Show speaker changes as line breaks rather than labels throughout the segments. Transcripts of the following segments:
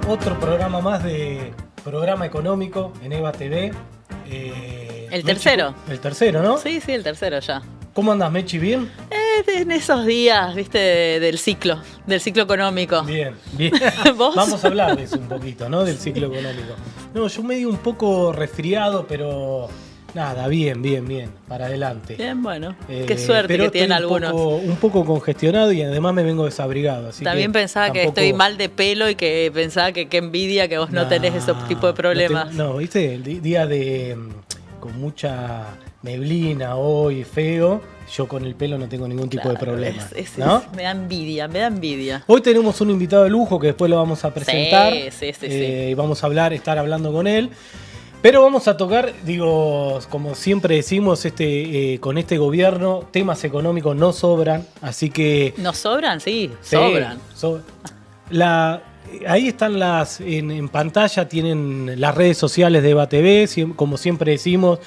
otro programa más de programa económico en EVA TV.
El tercero.
El tercero, ¿no?
Sí, el tercero ya.
¿Cómo andás, Mechi? ¿Bien?
En esos días, viste, del ciclo económico.
Bien, bien.
¿Vos?
Vamos a hablar de eso un poquito, ¿no? Del ciclo económico. No, yo medio un poco resfriado, pero nada, bien, para adelante.
Bien, bueno, qué suerte que tienen algunos.
Un poco congestionado y además me vengo desabrigado. Así
También
que
pensaba
tampoco...
que estoy mal de pelo y que pensaba que qué envidia que vos no tenés ese tipo de problemas.
No, viste, el día de con mucha neblina hoy, feo, yo con el pelo no tengo ningún tipo de problema. ¿No?
Me da envidia.
Hoy tenemos un invitado de lujo que después lo vamos a presentar.
Sí.
Y vamos a estar hablando con él. Pero vamos a tocar, digo, como siempre decimos, con este gobierno, temas económicos no sobran, así que...
¿No sobran? Sí, sobran.
Ahí están en pantalla tienen las redes sociales de EVA TV, como siempre decimos,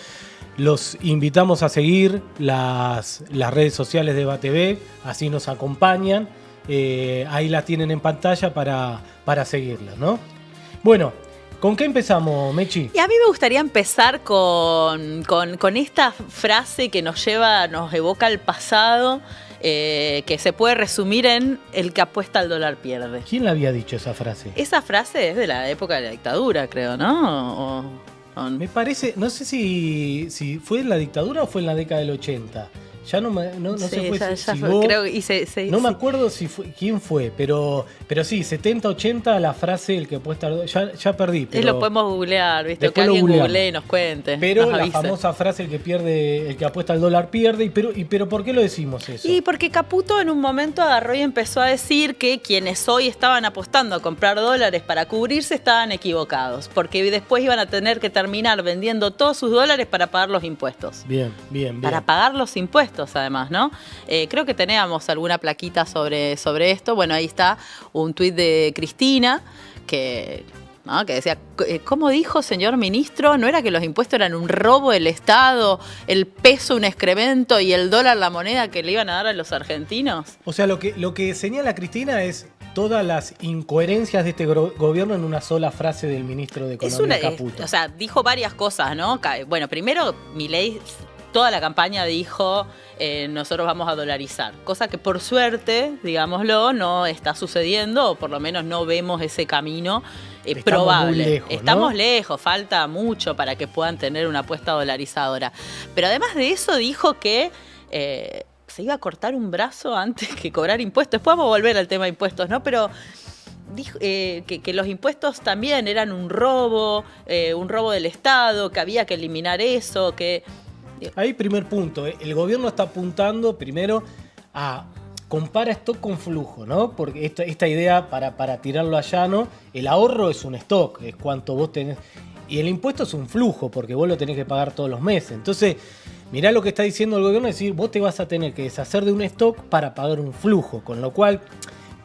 los invitamos a seguir las redes sociales de EVA TV, así nos acompañan, ahí las tienen en pantalla para seguirlas, ¿no? Bueno, ¿con qué empezamos, Mechi?
Y a mí me gustaría empezar con esta frase que nos evoca al pasado, que se puede resumir en el que apuesta al dólar pierde.
¿Quién le había dicho esa frase?
Esa frase es de la época de la dictadura, creo, ¿no?
Me parece, no sé si fue en la dictadura o fue en la década del 80. Ya no sé
fue.
No me acuerdo quién fue, pero sí, 70-80 la frase el que apuesta al dólar. Ya perdí. Pero
lo podemos googlear, ¿viste?
Después
que alguien
googleamos.
googlee y nos cuente.
Pero
nos
la
avise.
famosa frase el que apuesta al dólar pierde. Pero ¿por qué lo decimos eso?
Y porque Caputo en un momento agarró y empezó a decir que quienes hoy estaban apostando a comprar dólares para cubrirse estaban equivocados, porque después iban a tener que terminar vendiendo todos sus dólares para pagar los impuestos.
Bien.
Para pagar los impuestos, además, ¿no? Creo que teníamos alguna plaquita sobre esto. Bueno, ahí está un tuit de Cristina que decía, ¿cómo dijo, señor ministro? ¿No era que los impuestos eran un robo del Estado, el peso un excremento y el dólar la moneda que le iban a dar a los argentinos?
O sea, lo que señala Cristina es todas las incoherencias de este gobierno en una sola frase del ministro de Economía, Caputo.
O sea, dijo varias cosas, ¿no? Bueno, primero, Milei, toda la campaña dijo, nosotros vamos a dolarizar, cosa que por suerte, digámoslo, no está sucediendo, o por lo menos no vemos ese camino probable. Estamos lejos, falta mucho para que puedan tener una apuesta dolarizadora. Pero además de eso dijo que se iba a cortar un brazo antes que cobrar impuestos. Después vamos a volver al tema de impuestos, ¿no? Pero dijo que los impuestos también eran un robo del Estado, que había que eliminar eso, que...
Ahí primer punto, el gobierno está apuntando primero a compara stock con flujo, ¿no? Porque esta idea, para tirarlo a llano, el ahorro es un stock, es cuánto vos tenés, y el impuesto es un flujo, porque vos lo tenés que pagar todos los meses. Entonces, mirá lo que está diciendo el gobierno, es decir, vos te vas a tener que deshacer de un stock para pagar un flujo, con lo cual,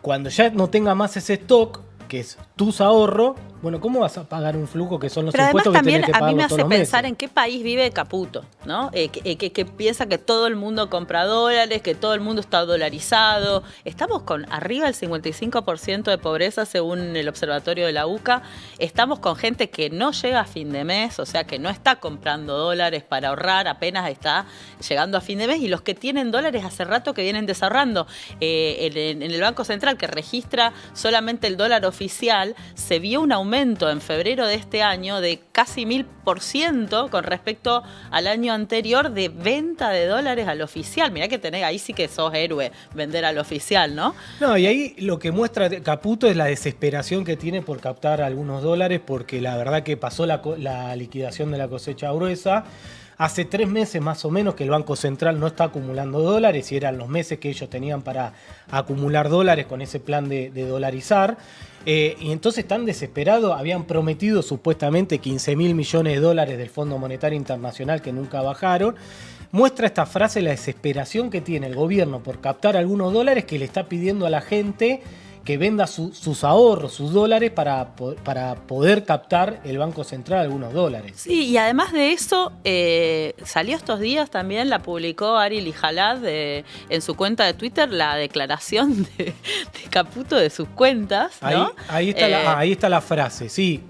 cuando ya no tenga más ese stock, que es tus ahorros, bueno, ¿cómo vas a pagar un flujo que son los impuestos que tenés que pagar todos los meses?
Pero además también a mí me hace pensar en qué país vive Caputo, ¿no? Que piensa que todo el mundo compra dólares, que todo el mundo está dolarizado. Estamos con arriba del 55% de pobreza según el observatorio de la UCA. Estamos con gente que no llega a fin de mes, o sea, que no está comprando dólares para ahorrar, apenas está llegando a fin de mes. Y los que tienen dólares hace rato que vienen desahorrando. En el Banco Central, que registra solamente el dólar oficial, se vio un aumento en febrero de este año de casi 1000% con respecto al año anterior de venta de dólares al oficial. Mirá que tenés, ahí sí que sos héroe, vender al oficial, ¿no?
No, y ahí lo que muestra Caputo es la desesperación que tiene por captar algunos dólares, porque la verdad que pasó la liquidación de la cosecha gruesa. Hace 3 meses más o menos que el Banco Central no está acumulando dólares y eran los meses que ellos tenían para acumular dólares con ese plan de dolarizar. Y entonces están desesperados, habían prometido supuestamente 15.000 millones de dólares del Fondo Monetario Internacional que nunca bajaron. Muestra esta frase la desesperación que tiene el gobierno por captar algunos dólares que le está pidiendo a la gente que venda sus ahorros, sus dólares, para poder captar el Banco Central algunos dólares.
Sí, y además de eso, salió estos días también, la publicó Ari Lijalad en su cuenta de Twitter, la declaración de Caputo de sus cuentas, ¿no?
Ahí está la frase, sí.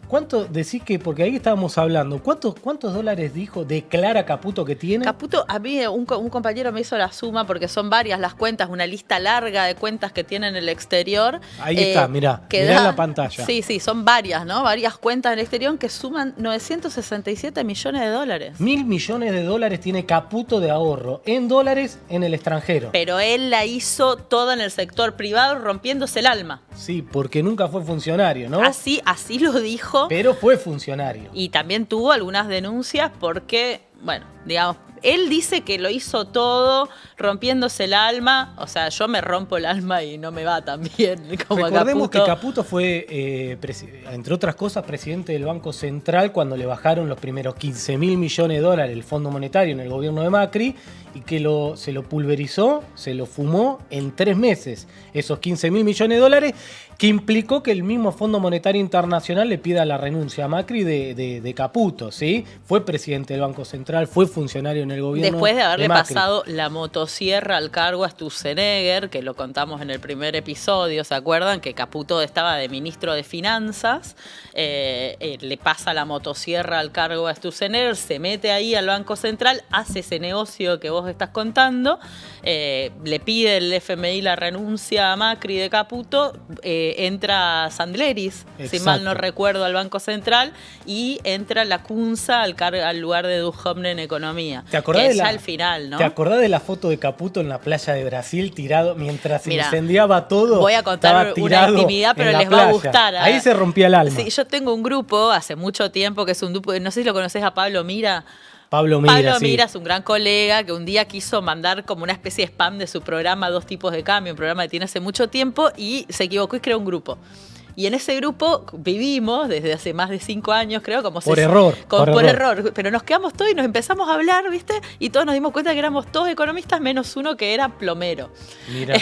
¿Cuánto decís que, porque ahí estábamos hablando, cuántos dólares declara Caputo que tiene?
Caputo, a mí un compañero me hizo la suma porque son varias las cuentas, una lista larga de cuentas que tiene en el exterior.
Ahí está, mirá en la pantalla.
Sí, son varias, ¿no? Varias cuentas en el exterior que suman 967 millones de dólares.
1.000 millones de dólares tiene Caputo de ahorro en dólares en el extranjero.
Pero él la hizo toda en el sector privado, rompiéndose el alma.
Sí, porque nunca fue funcionario, ¿no?
Así lo dijo.
Pero fue funcionario.
Y también tuvo algunas denuncias porque, bueno, digamos, él dice que lo hizo todo rompiéndose el alma. O sea, yo me rompo el alma y no me va tan bien como
Recordemos
Caputo.
que Caputo fue, entre otras cosas, presidente del Banco Central cuando le bajaron los primeros 15.000 millones de dólares el Fondo Monetario en el gobierno de Macri, y que se lo pulverizó, se lo fumó en 3 meses, esos 15.000 millones de dólares, que implicó que el mismo Fondo Monetario Internacional le pida la renuncia a Macri de Caputo, ¿sí? Fue presidente del Banco Central, fue funcionario en el gobierno
después de haberle
Macri.
pasado la motosierra al cargo a Sturzenegger, que lo contamos en el primer episodio, ¿se acuerdan? Que Caputo estaba de ministro de Finanzas, le pasa la motosierra al cargo a Sturzenegger, se mete ahí al Banco Central, hace ese negocio que vos estás contando, le pide el FMI la renuncia a Macri de Caputo, entra Sandleris, si mal no recuerdo, al Banco Central, y entra la Cunza al lugar de Duhovne en Economía.
¿Te acordás
al final, ¿no?
¿Te acordás de la foto de Caputo en la playa de Brasil tirado mientras incendiaba todo?
Voy a contar una intimidad, pero les va a gustar.
Ahí se rompía el alma.
Sí, yo tengo un grupo hace mucho tiempo que es un grupo, no sé si lo conoces a Pablo Mira.
Pablo
Mira es un gran colega que un día quiso mandar como una especie de spam de su programa Dos Tipos de Cambio, un programa que tiene hace mucho tiempo, y se equivocó y creó un grupo. Y en ese grupo vivimos desde hace más de 5 años, creo, como
por error.
Pero nos quedamos todos y nos empezamos a hablar, ¿viste? Y todos nos dimos cuenta que éramos todos economistas, menos uno que era plomero.
Mira.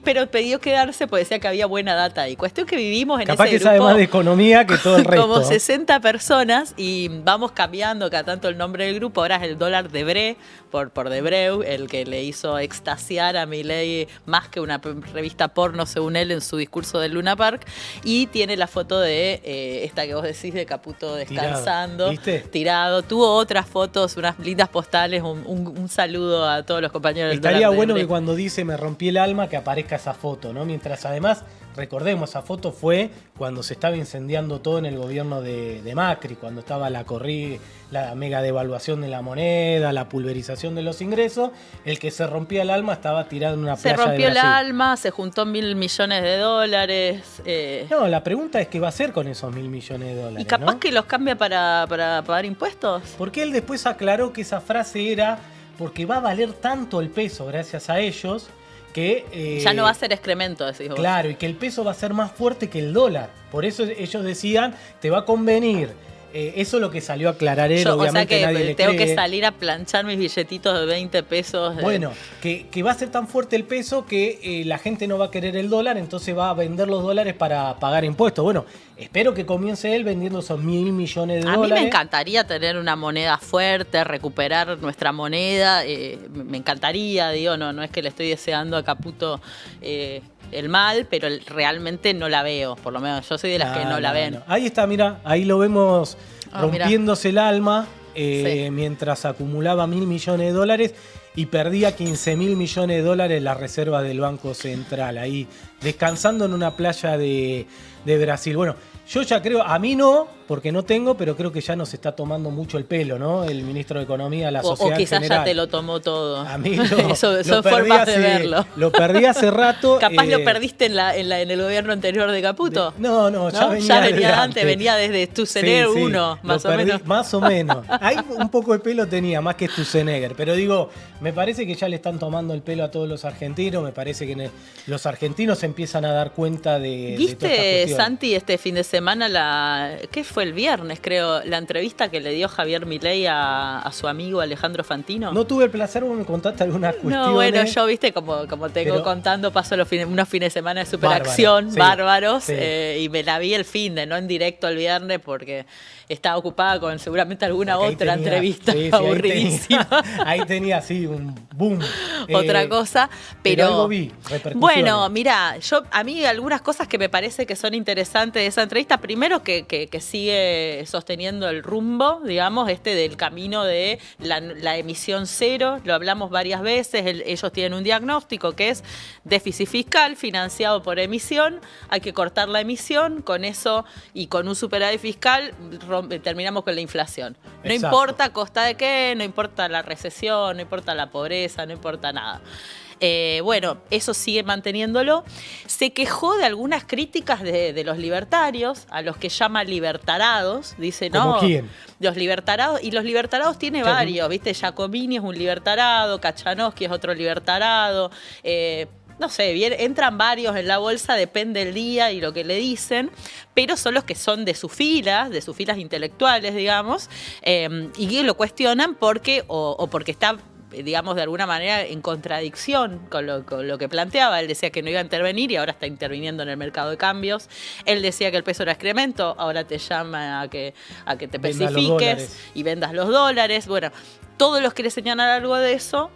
Pero pidió quedarse porque decía que había buena data ahí. Cuestión que vivimos en
Capaz
ese
que
grupo.
sabe más de economía que todo el resto.
Como 60 personas y vamos cambiando cada tanto el nombre del grupo. Ahora es el dólar Debré, por Debreu, el que le hizo extasiar a Milei más que una revista porno, según él, en su discurso del Luna Park. Y tiene la foto de esta que vos decís de Caputo descansando, tirado. Tuvo otras fotos, unas lindas postales, un saludo a todos los compañeros del
Estaría
dólar
bueno
Debré.
que cuando dice me rompí el alma que aparezca esa foto, ¿no? Mientras además, recordemos, esa foto fue cuando se estaba incendiando todo en el gobierno de Macri, cuando estaba la mega devaluación de la moneda, la pulverización de los ingresos. El que se rompía el alma estaba tirado en una playa de Brasil.
Se rompió el alma, se juntó 1.000 millones de dólares.
No, la pregunta es qué va a hacer con esos 1.000 millones de dólares.
¿Y capaz
¿no?
que los cambia para pagar impuestos?
Porque él después aclaró que esa frase era porque va a valer tanto el peso gracias a ellos que...
ya no va a ser excremento, decís vos.
Claro, y que el peso va a ser más fuerte que el dólar. Por eso ellos decían, te va a convenir. Eso es lo que salió a aclarar él, obviamente
o sea que
nadie le
tengo
cree.
que salir a planchar mis billetitos de 20 pesos.
Bueno, que va a ser tan fuerte el peso que la gente no va a querer el dólar, entonces va a vender los dólares para pagar impuestos. Bueno, espero que comience él vendiendo esos 1.000 millones de dólares.
A mí me encantaría tener una moneda fuerte, recuperar nuestra moneda. Me encantaría, digo, no es que le estoy deseando a Caputo el mal, pero realmente no la veo, por lo menos yo soy de las que no la ven.
Ahí está, mira, ahí lo vemos rompiéndose el alma
sí.
Mientras acumulaba 1.000 millones de dólares y perdía 15.000 millones de dólares la reserva del Banco Central, ahí descansando en una playa de Brasil. Bueno, yo ya creo, a mí no, porque no tengo, pero creo que ya nos está tomando mucho el pelo, ¿no? El ministro de Economía, la sociedad
o quizás
general.
Ya te lo tomó todo.
A mí
Son formas de verlo.
Lo perdí hace rato.
Capaz lo perdiste en el gobierno anterior de Caputo.
No, ya venía
antes, venía desde Sturzenegger 1, más o menos.
Más o menos. Ahí un poco de pelo tenía, más que Sturzenegger. Pero digo, me parece que ya le están tomando el pelo a todos los argentinos. Me parece que los argentinos empiezan a dar cuenta de todas estas
¿Viste,
cuestiones.
Santi, este fin de semana semana, ¿qué fue el viernes, creo? La entrevista que le dio Javier Milei a su amigo Alejandro Fantino.
No tuve el placer, vos me contaste algunas cuestiones.
No, bueno, yo, viste, como tengo contando, paso unos fines de semana de superacción, bárbaros,
sí.
Y me la vi el fin de, no en directo el viernes, porque estaba ocupada con seguramente alguna otra entrevista aburridísima.
Ahí tenía así un boom.
Otra cosa, pero
algo vi, repercusiones.
Bueno, mira, a mí algunas cosas que me parece que son interesantes de esa entrevista, primero que sigue sosteniendo el rumbo, digamos, del camino de la emisión cero, lo hablamos varias veces, ellos tienen un diagnóstico que es déficit fiscal financiado por emisión, hay que cortar la emisión, con eso y con un superávit fiscal terminamos con la inflación. No
Exacto.
importa a costa de qué, no importa la recesión, no importa la pobreza, no importa nada. Bueno, eso sigue manteniéndolo. Se quejó de algunas críticas de los libertarios, a los que llama libertarados. Dice,
¿Cómo
no,
quién?
Los libertarados, y los libertarados tiene varios, ¿viste? Giacomini es un libertarado, Kachanowski es otro libertarado. No sé, entran varios en la bolsa, depende del día y lo que le dicen, pero son los que son de sus filas intelectuales, digamos, y que lo cuestionan porque está, digamos, de alguna manera en contradicción con lo que planteaba. Él decía que no iba a intervenir y ahora está interviniendo en el mercado de cambios. Él decía que el peso era excremento, ahora te llama a que te especifiques y vendas los dólares. Bueno, todos los que le señalan algo de eso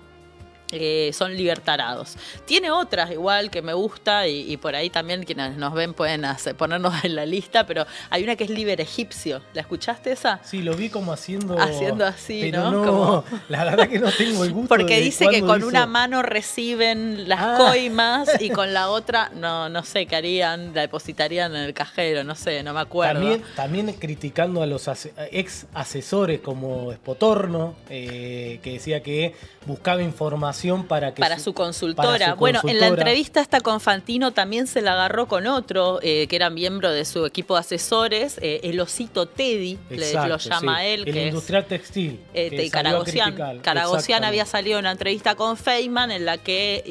son libertarados. Tiene otras igual que me gusta y por ahí también quienes nos ven pueden ponernos en la lista, pero hay una que es Liber Egipcio. ¿La escuchaste esa?
Sí, lo vi como haciendo así,
pero
¿no?
Como...
La verdad que no tengo el gusto.
Porque dice que con una mano reciben las coimas y con la otra, no sé qué harían, la depositarían en el cajero, no sé, no me acuerdo.
También criticando a los ex asesores como Espotorno, que decía que buscaba información para su consultora.
Bueno, en la entrevista esta con Fantino también se la agarró con otro que era miembro de su equipo de asesores, el osito Teddy, lo llama él.
El
que
industrial textil.
Caragosian había salido en una entrevista con Feynman en la que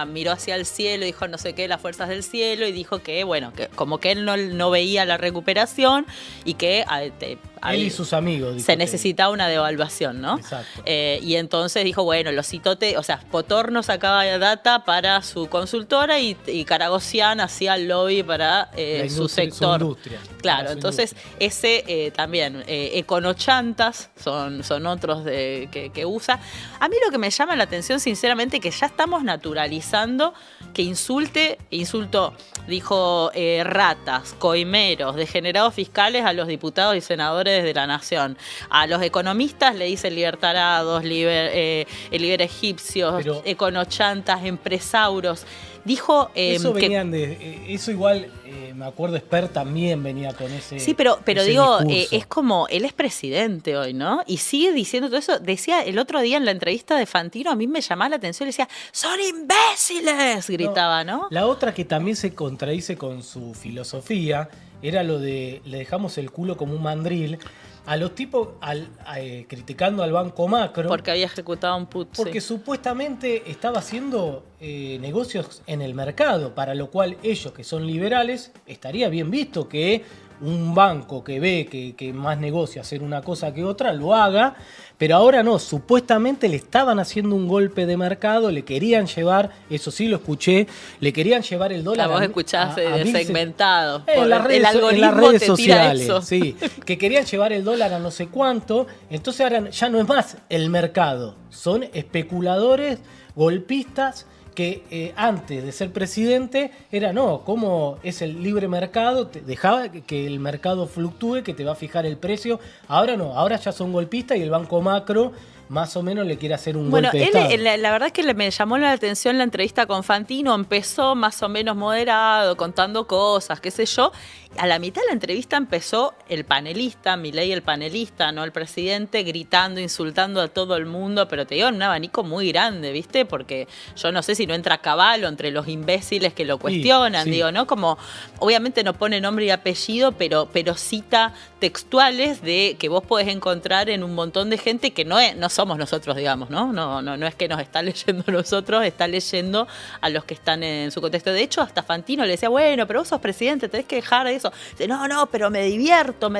miró hacia el cielo, dijo no sé qué, las fuerzas del cielo, y dijo que, bueno, que como que él no veía la recuperación y que
él y sus amigos.
Se necesitaba una devaluación, ¿no?
Exacto.
Y entonces dijo, bueno, los citote, o sea, Potorno sacaba data para su consultora y Caragosian hacía el lobby para su sector.
Su industria.
Claro, entonces ese también, Econochantas son otros que usa. A mí lo que me llama la atención, sinceramente, que ya estamos naturalizando que insultó, dijo ratas, coimeros, degenerados fiscales a los diputados y senadores de la nación. A los economistas le dicen libertarados, liber egipcios, econochantas, empresauros. Dijo
eso venían eso igual, me acuerdo, Esper también venía con ese.
Sí, pero digo,
discurso.
Es como, él es presidente hoy, ¿no? Y sigue diciendo todo eso. Decía el otro día en la entrevista de Fantino, a mí me llamaba la atención, le decía, ¡son imbéciles! Gritaba, ¿no?
La otra que también se contradice con su filosofía era lo de le dejamos el culo como un mandril. A los tipos criticando al Banco Macro.
Porque había ejecutado un put.
Porque supuestamente estaba haciendo negocios en el mercado, para lo cual ellos, que son liberales, estaría bien visto que un banco que ve que más negocia hacer una cosa que otra, lo haga, pero ahora no, supuestamente le estaban haciendo un golpe de mercado, le querían llevar, eso sí lo escuché, le querían llevar el dólar.
Vos escuchaste de segmentado.
En las redes sociales, sí, que querían llevar el dólar a no sé cuánto, entonces ahora ya no es más el mercado, son especuladores, golpistas, que antes de ser presidente era como es el libre mercado, dejaba que el mercado fluctúe, que te va a fijar el precio. Ahora no, ahora ya son golpistas y el Banco Macro más o menos le quiere hacer un golpe de Estado.
La verdad es que me llamó la atención la entrevista con Fantino, empezó más o menos moderado, contando cosas, qué sé yo. A la mitad de la entrevista empezó el panelista, Milei el panelista, no el presidente, gritando, insultando a todo el mundo, pero te digo, en un abanico muy grande, ¿viste? Porque yo no sé si no entra a caballo entre los imbéciles que lo cuestionan,
sí.
Digo, ¿no? Como, obviamente no pone nombre y apellido, pero cita textuales de que vos podés encontrar en un montón de gente que no somos nosotros, digamos, ¿no? No es que nos está leyendo a nosotros, está leyendo a los que están en su contexto. De hecho, hasta Fantino le decía, bueno, pero vos sos presidente, tenés que dejar de eso. Dice, no, pero me divierto.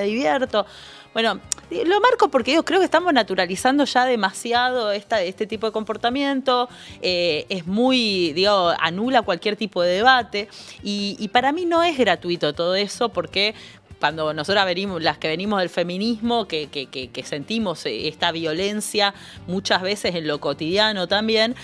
Bueno, lo marco porque yo creo que estamos naturalizando ya demasiado este tipo de comportamiento. Es muy, anula cualquier tipo de debate. Y para mí no es gratuito todo eso porque cuando nosotras las que venimos del feminismo, que sentimos esta violencia muchas veces en lo cotidiano también,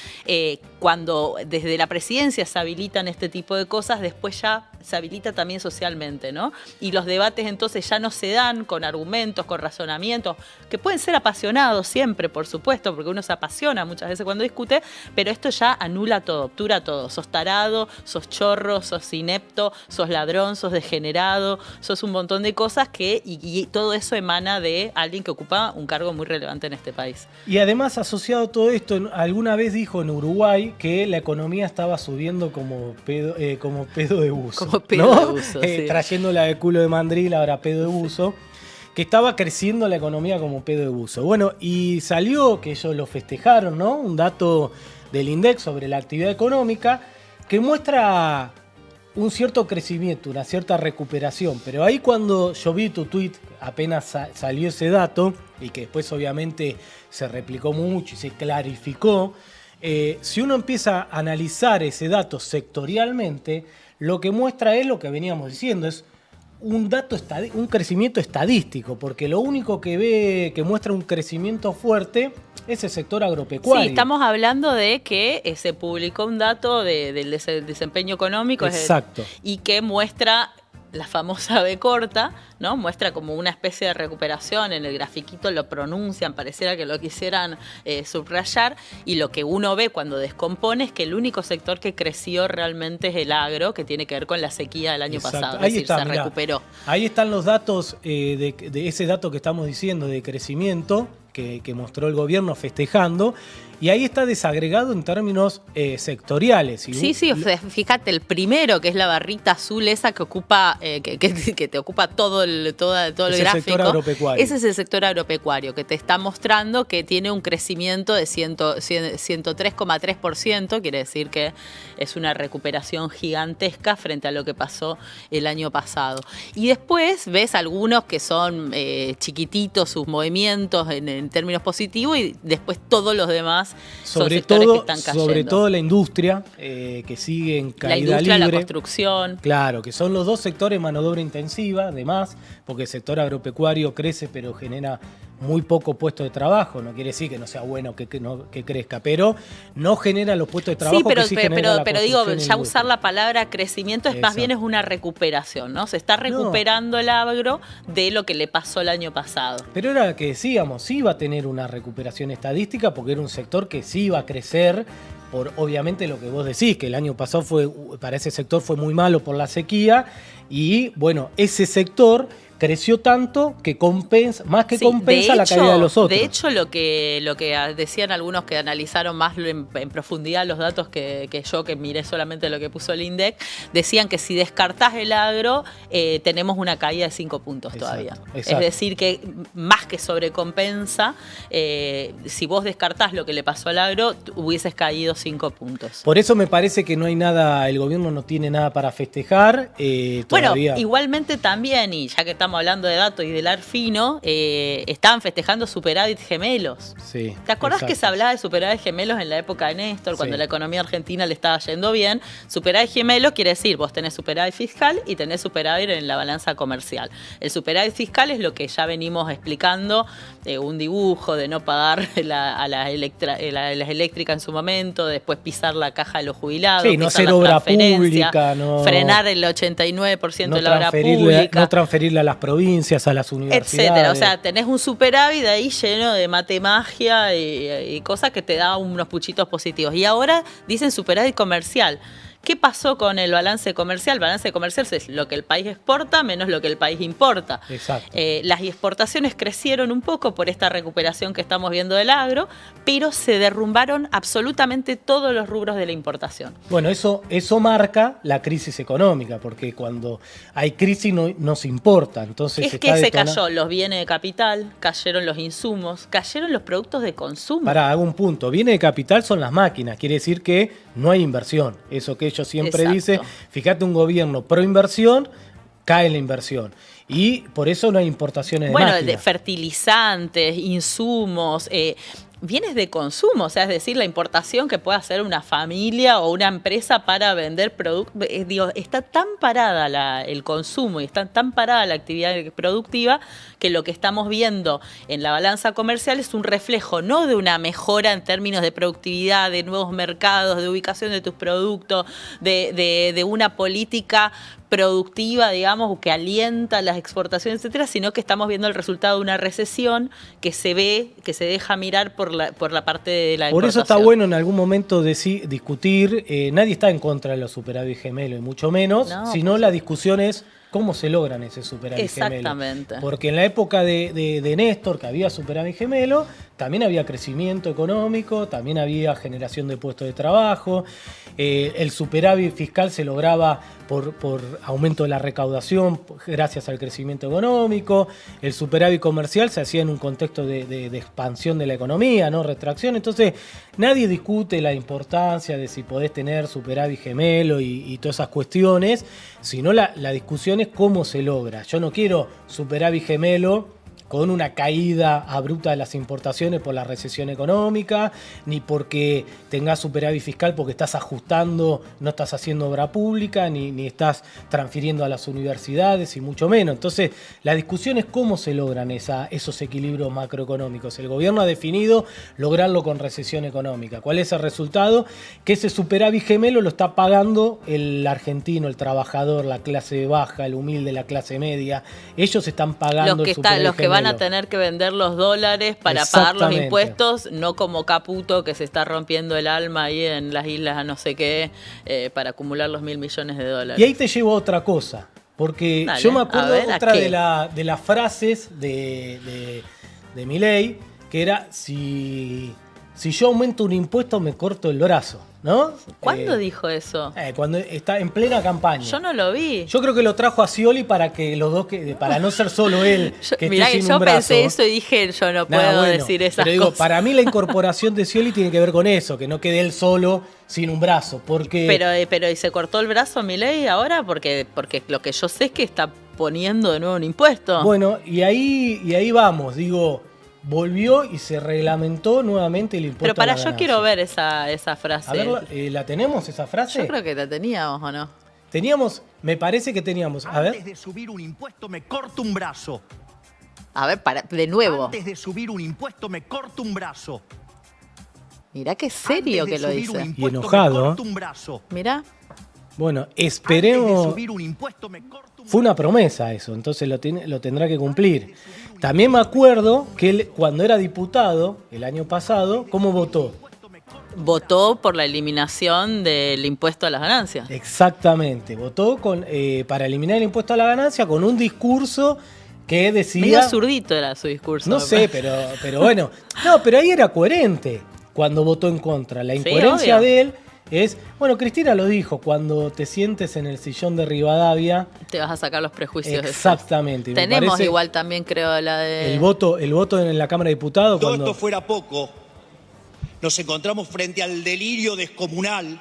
cuando desde la presidencia se habilitan este tipo de cosas, después ya se habilita también socialmente, ¿no? Y los debates entonces ya no se dan con argumentos, con razonamientos, que pueden ser apasionados siempre, por supuesto, porque uno se apasiona muchas veces cuando discute, pero esto ya anula todo, obtura todo. Sos tarado, sos chorro, sos inepto, sos ladrón, sos degenerado, sos un montón de cosas y todo eso emana de alguien que ocupa un cargo muy relevante en este país.
Y además, asociado a todo esto, alguna vez dijo en Uruguay que la economía estaba subiendo como pedo de buzo.
Como pedo de buzo, sí.
Trayéndola de culo de mandril, ahora pedo de buzo. Que estaba creciendo la economía como pedo de buzo. Bueno, y salió, que ellos lo festejaron, ¿no? Un dato del INDEC sobre la actividad económica que muestra un cierto crecimiento, una cierta recuperación. Pero ahí cuando yo vi tu tweet, apenas salió ese dato, y que después obviamente se replicó mucho y se clarificó, si uno empieza a analizar ese dato sectorialmente, lo que muestra es lo que veníamos diciendo, es un crecimiento estadístico, porque lo único que ve que muestra un crecimiento fuerte es el sector agropecuario.
Sí, estamos hablando de que se publicó un dato del desempeño económico.
Exacto.
Y que muestra la famosa B corta, ¿no? Muestra como una especie de recuperación, en el grafiquito lo pronuncian, pareciera que lo quisieran subrayar, y lo que uno ve cuando descompone es que el único sector que creció realmente es el agro, que tiene que ver con la sequía del año pasado,
Ahí
es decir,
está,
se
mirá,
recuperó.
Ahí están los datos de ese dato que estamos diciendo de crecimiento que mostró el gobierno festejando, y ahí está desagregado en términos sectoriales.
Sí, fíjate, el primero, que es la barrita azul esa que ocupa, que te ocupa todo el gráfico.
El sector agropecuario.
Ese es el sector agropecuario, que te está mostrando que tiene un crecimiento de 103,3%, quiere decir que es una recuperación gigantesca frente a lo que pasó el año pasado. Y después ves algunos que son chiquititos sus movimientos en términos positivos, y después todos los demás son sectores que están cayendo.
Sobre todo la industria, que sigue en caída libre.
La industria, la construcción.
Claro, que son los dos sectores mano de obra intensiva, además, porque el sector agropecuario crece pero genera muy poco puesto de trabajo. No quiere decir que no sea bueno que crezca, pero no genera los puestos de trabajo
sí, pero,
que sí genera la
pero digo,
construcción
ya usar la palabra crecimiento es más bien es una recuperación, ¿no? Se está recuperando el agro de lo que le pasó el año pasado.
Pero era que decíamos, sí iba a tener una recuperación estadística porque era un sector que sí iba a crecer por obviamente lo que vos decís, que el año pasado para ese sector fue muy malo por la sequía, y bueno, ese sector creció tanto que compensa la caída de los otros.
De hecho, lo que decían algunos que analizaron más en profundidad los datos que yo, que miré solamente lo que puso el INDEC, decían que si descartás el agro, tenemos una caída de 5 puntos todavía. Exacto. Es decir, que más que sobrecompensa, si vos descartás lo que le pasó al agro, hubieses caído 5 puntos.
Por eso me parece que no hay nada, el gobierno no tiene nada para festejar. Todavía.
Bueno, igualmente también, y ya que estamos hablando de datos y del ar fino, estaban festejando superávit gemelos.
Sí,
¿Te acordás
exacto.
que se hablaba de superávit gemelos en la época de Néstor, cuando
Sí.
la economía argentina le estaba yendo bien? Superávit gemelos quiere decir, vos tenés superávit fiscal y tenés superávit en la balanza comercial. El superávit fiscal es lo que ya venimos explicando, un dibujo de no pagar a las eléctricas en su momento, después pisar la caja de los jubilados,
Sí, no hacer obra pública,
frenar el 89% de la obra pública.
No transferirle a las provincias, a las universidades.
Etcétera. O sea, tenés un superávit ahí lleno de matemagia y cosas que te da unos puchitos positivos. Y ahora dicen superávit comercial, ¿Qué pasó con el balance comercial? El balance comercial es lo que el país exporta menos lo que el país importa.
Exacto.
Las exportaciones crecieron un poco por esta recuperación que estamos viendo del agro, pero se derrumbaron absolutamente todos los rubros de la importación.
Bueno, eso marca la crisis económica, porque cuando hay crisis no se importa. Entonces
Es que se cayó los bienes de capital, cayeron los insumos, cayeron los productos de consumo.
Hago un punto. Bienes de capital son las máquinas, quiere decir que no hay inversión. Eso que ellos siempre
Exacto.
dicen, fíjate, un gobierno pro inversión, cae la inversión. Y por eso no hay importaciones de máquinas.
De fertilizantes, insumos, bienes de consumo, o sea, es decir, la importación que puede hacer una familia o una empresa para vender productos. Está tan parada el consumo y está tan parada la actividad productiva que lo que estamos viendo en la balanza comercial es un reflejo no de una mejora en términos de productividad, de nuevos mercados, de ubicación de tus productos, de una política productiva, digamos, que alienta las exportaciones, etcétera, sino que estamos viendo el resultado de una recesión que se deja mirar por la parte de la importación.
Por eso está bueno en algún momento discutir, nadie está en contra de los superávit gemelos, y mucho menos, sino la discusión es cómo se logran ese superávit gemelo.
Exactamente.
Porque en la época de Néstor, que había superávit gemelo, también había crecimiento económico, también había generación de puestos de trabajo, el superávit fiscal se lograba por aumento de la recaudación gracias al crecimiento económico, el superávit comercial se hacía en un contexto de expansión de la economía, no retracción. Entonces nadie discute la importancia de si podés tener superávit gemelo y todas esas cuestiones, sino la discusión es cómo se logra. Yo no quiero superávit gemelo con una caída abrupta de las importaciones por la recesión económica, ni porque tengas superávit fiscal porque estás ajustando, no estás haciendo obra pública, ni estás transfiriendo a las universidades, y mucho menos. Entonces, la discusión es cómo se logran esos equilibrios macroeconómicos. El gobierno ha definido lograrlo con recesión económica. ¿Cuál es el resultado? Que ese superávit gemelo lo está pagando el argentino, el trabajador, la clase baja, el humilde, la clase media. Ellos están pagando el superávit gemelo.
Van a tener que vender los dólares para pagar los impuestos, no como Caputo, que se está rompiendo el alma ahí en las islas no sé qué, para acumular los $1.000 millones. Y
ahí te llevo a otra cosa, porque yo me acuerdo otra de las frases de Milei, que era, si yo aumento un impuesto me corto el brazo, ¿no?
¿Cuándo dijo eso?
Cuando está en plena campaña.
Yo no lo vi.
Yo creo que lo trajo a Scioli para que los dos, para no ser solo él que
mirá,
esté sin
yo
un brazo.
pensé eso y dije, yo no puedo decir esas
pero
cosas.
Para mí la incorporación de Scioli tiene que ver con eso, que no quede él solo sin un brazo, porque...
Pero ¿y se cortó el brazo Milei ahora? Porque lo que yo sé es que está poniendo de nuevo un impuesto.
Bueno, y ahí vamos, volvió y se reglamentó nuevamente el impuesto a la ganancia.
Yo quiero ver esa frase.
A ver, ¿la tenemos esa frase?
Yo creo que la teníamos, ¿o no?
Me parece que teníamos. A ver.
Antes de subir un impuesto me corto un brazo.
A ver, de nuevo.
Antes de subir un impuesto me corto un brazo.
Mirá qué serio que lo dice.
Y enojado.
Me corto un brazo.
Mirá.
Bueno, esperemos.
Antes de subir un impuesto me corto un brazo.
Fue una promesa eso, entonces lo tendrá que cumplir. También me acuerdo que él, cuando era diputado, el año pasado, ¿cómo votó?
Votó por la eliminación del impuesto a las ganancias.
Exactamente, votó para eliminar el impuesto a la ganancia con un discurso que decía...
Medio zurdito era su discurso.
No sé, pero bueno. No, pero ahí era coherente cuando votó en contra. La incoherencia de él es... Bueno, Cristina lo dijo, cuando te sientes en el sillón de Rivadavia...
Te vas a sacar los prejuicios.
Exactamente.
Tenemos igual también, creo, la de...
El voto en la Cámara de Diputados...
Todo esto fuera poco, nos encontramos frente al delirio descomunal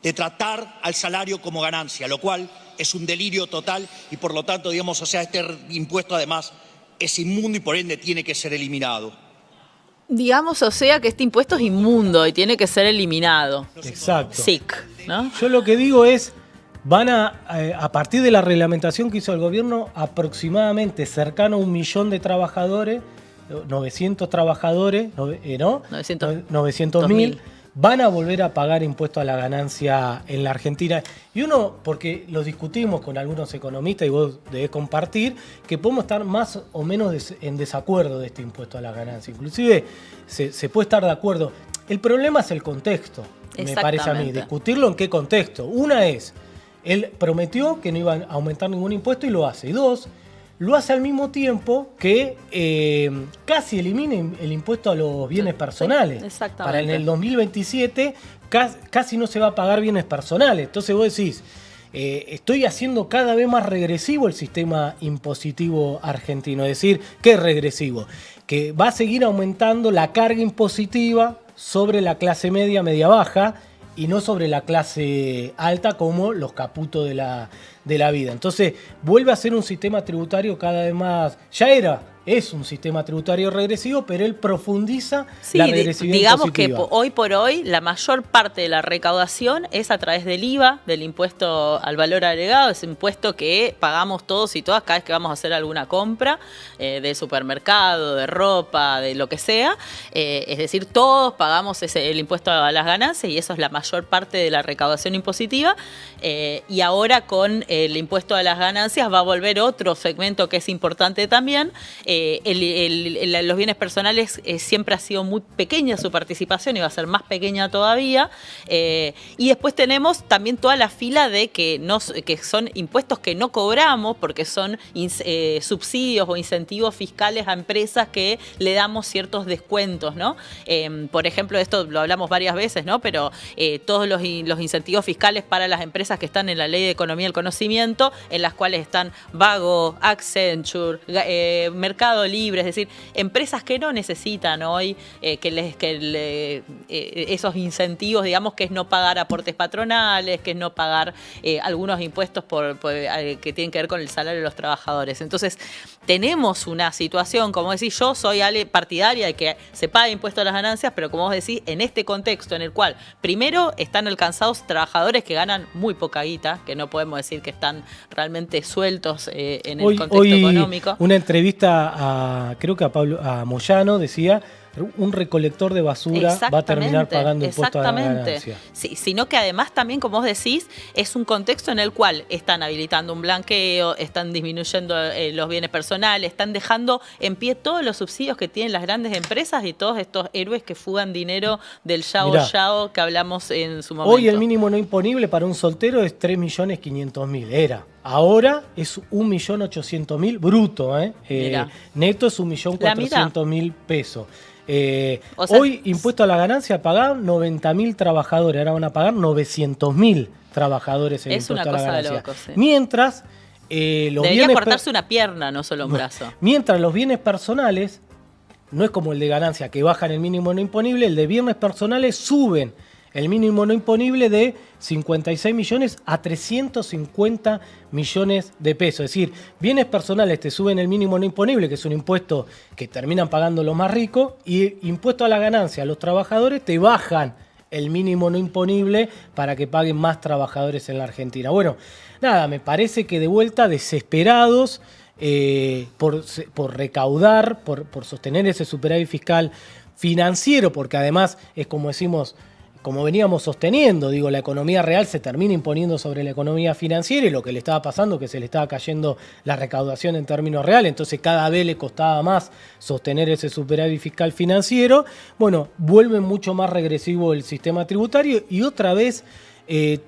de tratar al salario como ganancia, lo cual es un delirio total y por lo tanto, este impuesto además es inmundo y por ende tiene que ser eliminado.
Que este impuesto es inmundo y tiene que ser eliminado.
Exacto.
SIC, ¿no?
Yo lo que digo es, van a partir de la reglamentación que hizo el gobierno, aproximadamente cercano a 1 millón de trabajadores, 900 trabajadores, ¿no? 900.000, van a volver a pagar impuestos a la ganancia en la Argentina. Y porque lo discutimos con algunos economistas y vos debés compartir, que podemos estar más o menos en desacuerdo de este impuesto a la ganancia. Inclusive se puede estar de acuerdo. El problema es el contexto. me parece a mí.
Exactamente.
Discutirlo en qué contexto. Una es, él prometió que no iba a aumentar ningún impuesto y lo hace. Y dos, lo hace al mismo tiempo que casi elimina el impuesto a los bienes personales.
Sí, exactamente.
Para en el 2027 casi no se va a pagar bienes personales. Entonces vos decís, estoy haciendo cada vez más regresivo el sistema impositivo argentino. Es decir, ¿qué es regresivo? Que va a seguir aumentando la carga impositiva sobre la clase media, media baja, y no sobre la clase alta como los caputos de la vida. Entonces vuelve a ser un sistema tributario cada vez más, es un sistema tributario regresivo, pero él profundiza
Sí,
la regresividad
digamos
impositiva.
que hoy por hoy la mayor parte de la recaudación es a través del IVA, del impuesto al valor agregado, ese impuesto que pagamos todos y todas cada vez que vamos a hacer alguna compra de supermercado, de ropa, de lo que sea. Es decir, todos pagamos el impuesto a las ganancias y eso es la mayor parte de la recaudación impositiva. Y ahora con el impuesto a las ganancias va a volver otro segmento que es importante también. Los bienes personales siempre ha sido muy pequeña su participación y va a ser más pequeña todavía. Y después tenemos también toda la fila de que son impuestos que no cobramos porque son subsidios o incentivos fiscales a empresas que le damos ciertos descuentos, ¿no? Por ejemplo, esto lo hablamos varias veces, ¿no? Pero todos los incentivos fiscales para las empresas que están en la Ley de Economía del Conocimiento, en las cuales están Vago, Accenture, Mercado Libre, es decir, empresas que no necesitan hoy esos incentivos, digamos, que es no pagar aportes patronales, que es no pagar algunos impuestos que tienen que ver con el salario de los trabajadores. Entonces, tenemos una situación, como decís, yo soy partidaria de que se pague impuesto a las ganancias, pero como vos decís, en este contexto en el cual primero están alcanzados trabajadores que ganan muy poca guita, que no podemos decir que están realmente sueltos en el contexto económico.
Una entrevista creo que a Moyano decía, un recolector de basura va a terminar pagando impuestos a la ganancia.
Sí, sino que además también, como vos decís, es un contexto en el cual están habilitando un blanqueo, están disminuyendo los bienes personales, están dejando en pie todos los subsidios que tienen las grandes empresas y todos estos héroes que fugan dinero del yao que hablamos en su momento.
Hoy el mínimo no imponible para un soltero es 3.500.000, era. Ahora es 1.800.000 bruto, neto es 1.400.000 pesos. Hoy impuesto a la ganancia pagaban 90.000 trabajadores, ahora van a pagar 900.000 trabajadores el impuesto a la ganancia.
Es una cosa de locos, sí.
Mientras
debería cortarse una pierna, no solo un brazo.
Mientras los bienes personales, no es como el de ganancia que bajan el mínimo no imponible, el de bienes personales suben el mínimo no imponible de 56 millones a 350 millones de pesos. Es decir, bienes personales te suben el mínimo no imponible, que es un impuesto que terminan pagando los más ricos, y impuesto a la ganancia a los trabajadores te bajan el mínimo no imponible para que paguen más trabajadores en la Argentina. Bueno, nada, me parece que de vuelta desesperados por recaudar, por sostener ese superávit fiscal financiero, porque además es como decimos, como veníamos sosteniendo, digo, la economía real se termina imponiendo sobre la economía financiera y lo que le estaba pasando es que se le estaba cayendo la recaudación en términos reales, entonces cada vez le costaba más sostener ese superávit fiscal financiero. Bueno, vuelve mucho más regresivo el sistema tributario y otra vez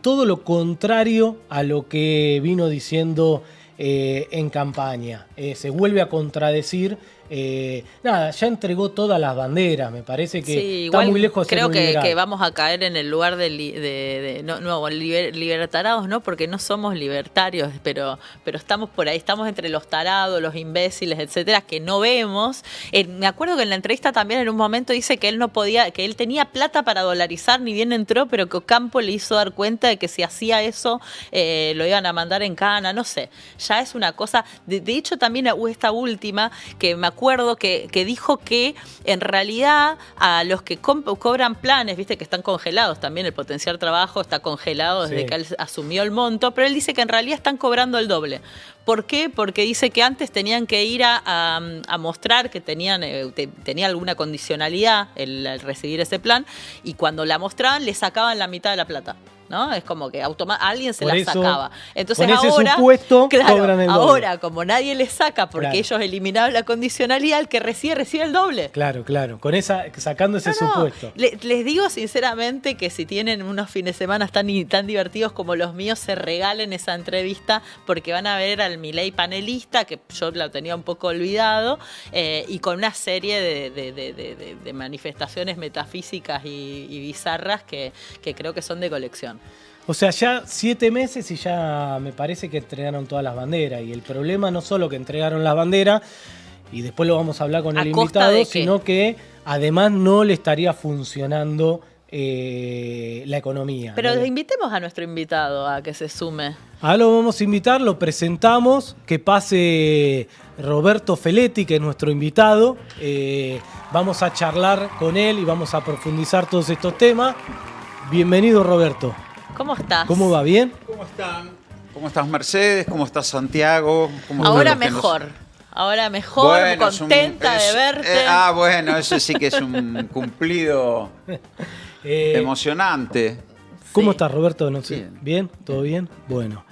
todo lo contrario a lo que vino diciendo en campaña. Se vuelve a contradecir. Ya entregó todas las banderas, me parece que
sí,
está muy lejos de ser
creo
liberal.
que vamos a caer en el lugar libertarados, ¿no? Porque no somos libertarios, pero estamos por ahí, estamos entre los tarados, los imbéciles, etcétera, que no vemos. Me acuerdo que en la entrevista también en un momento dice que él no podía, que él tenía plata para dolarizar, ni bien entró, pero que Ocampo le hizo dar cuenta de que si hacía eso lo iban a mandar en cana, no sé. Ya es una cosa, de hecho también esta última, que me acuerdo que dijo que en realidad a los que cobran planes, viste que están congelados también, el potencial trabajo está congelado desde que él asumió el monto, pero él dice que en realidad están cobrando el doble. ¿Por qué? Porque dice que antes tenían que ir a mostrar que tenía alguna condicionalidad el recibir ese plan y cuando la mostraban le sacaban la mitad de la plata. ¿no? Es como que alguien se
Por
la
eso,
sacaba. Entonces
con ese
ahora,
supuesto,
claro,
cobran el doble.
ahora como nadie les saca porque
Claro.
ellos eliminaron la condicionalidad, el que recibe el doble.
Claro, con sacando ese supuesto.
Les digo sinceramente que si tienen unos fines de semana tan divertidos como los míos, se regalen esa entrevista porque van a ver al Milei panelista, que yo lo tenía un poco olvidado, y con una serie de manifestaciones metafísicas y bizarras que creo que son de colección.
O sea, ya 7 meses y ya me parece que entregaron todas las banderas. Y el problema no solo que entregaron las banderas, y después lo vamos a hablar con el invitado, sino que además no le estaría funcionando la economía.
Pero
¿no?
invitemos a nuestro invitado a que se sume.
Ahora lo vamos a invitar, lo presentamos, que pase Roberto Feletti, que es nuestro invitado. Vamos a charlar con él y vamos a profundizar todos estos temas. Bienvenido, Roberto.
¿Cómo estás?
¿Cómo va? ¿Bien?
¿Cómo están? ¿Cómo estás, Mercedes? ¿Cómo estás, Santiago? ¿Cómo
Ahora
están los que
mejor. Ahora mejor,
Bueno,
contenta de verte.
Bueno, eso sí que es un cumplido emocionante.
¿Cómo
Sí.
estás, Roberto? No sé.
Bien.
¿Bien? ¿Todo bien? Bueno.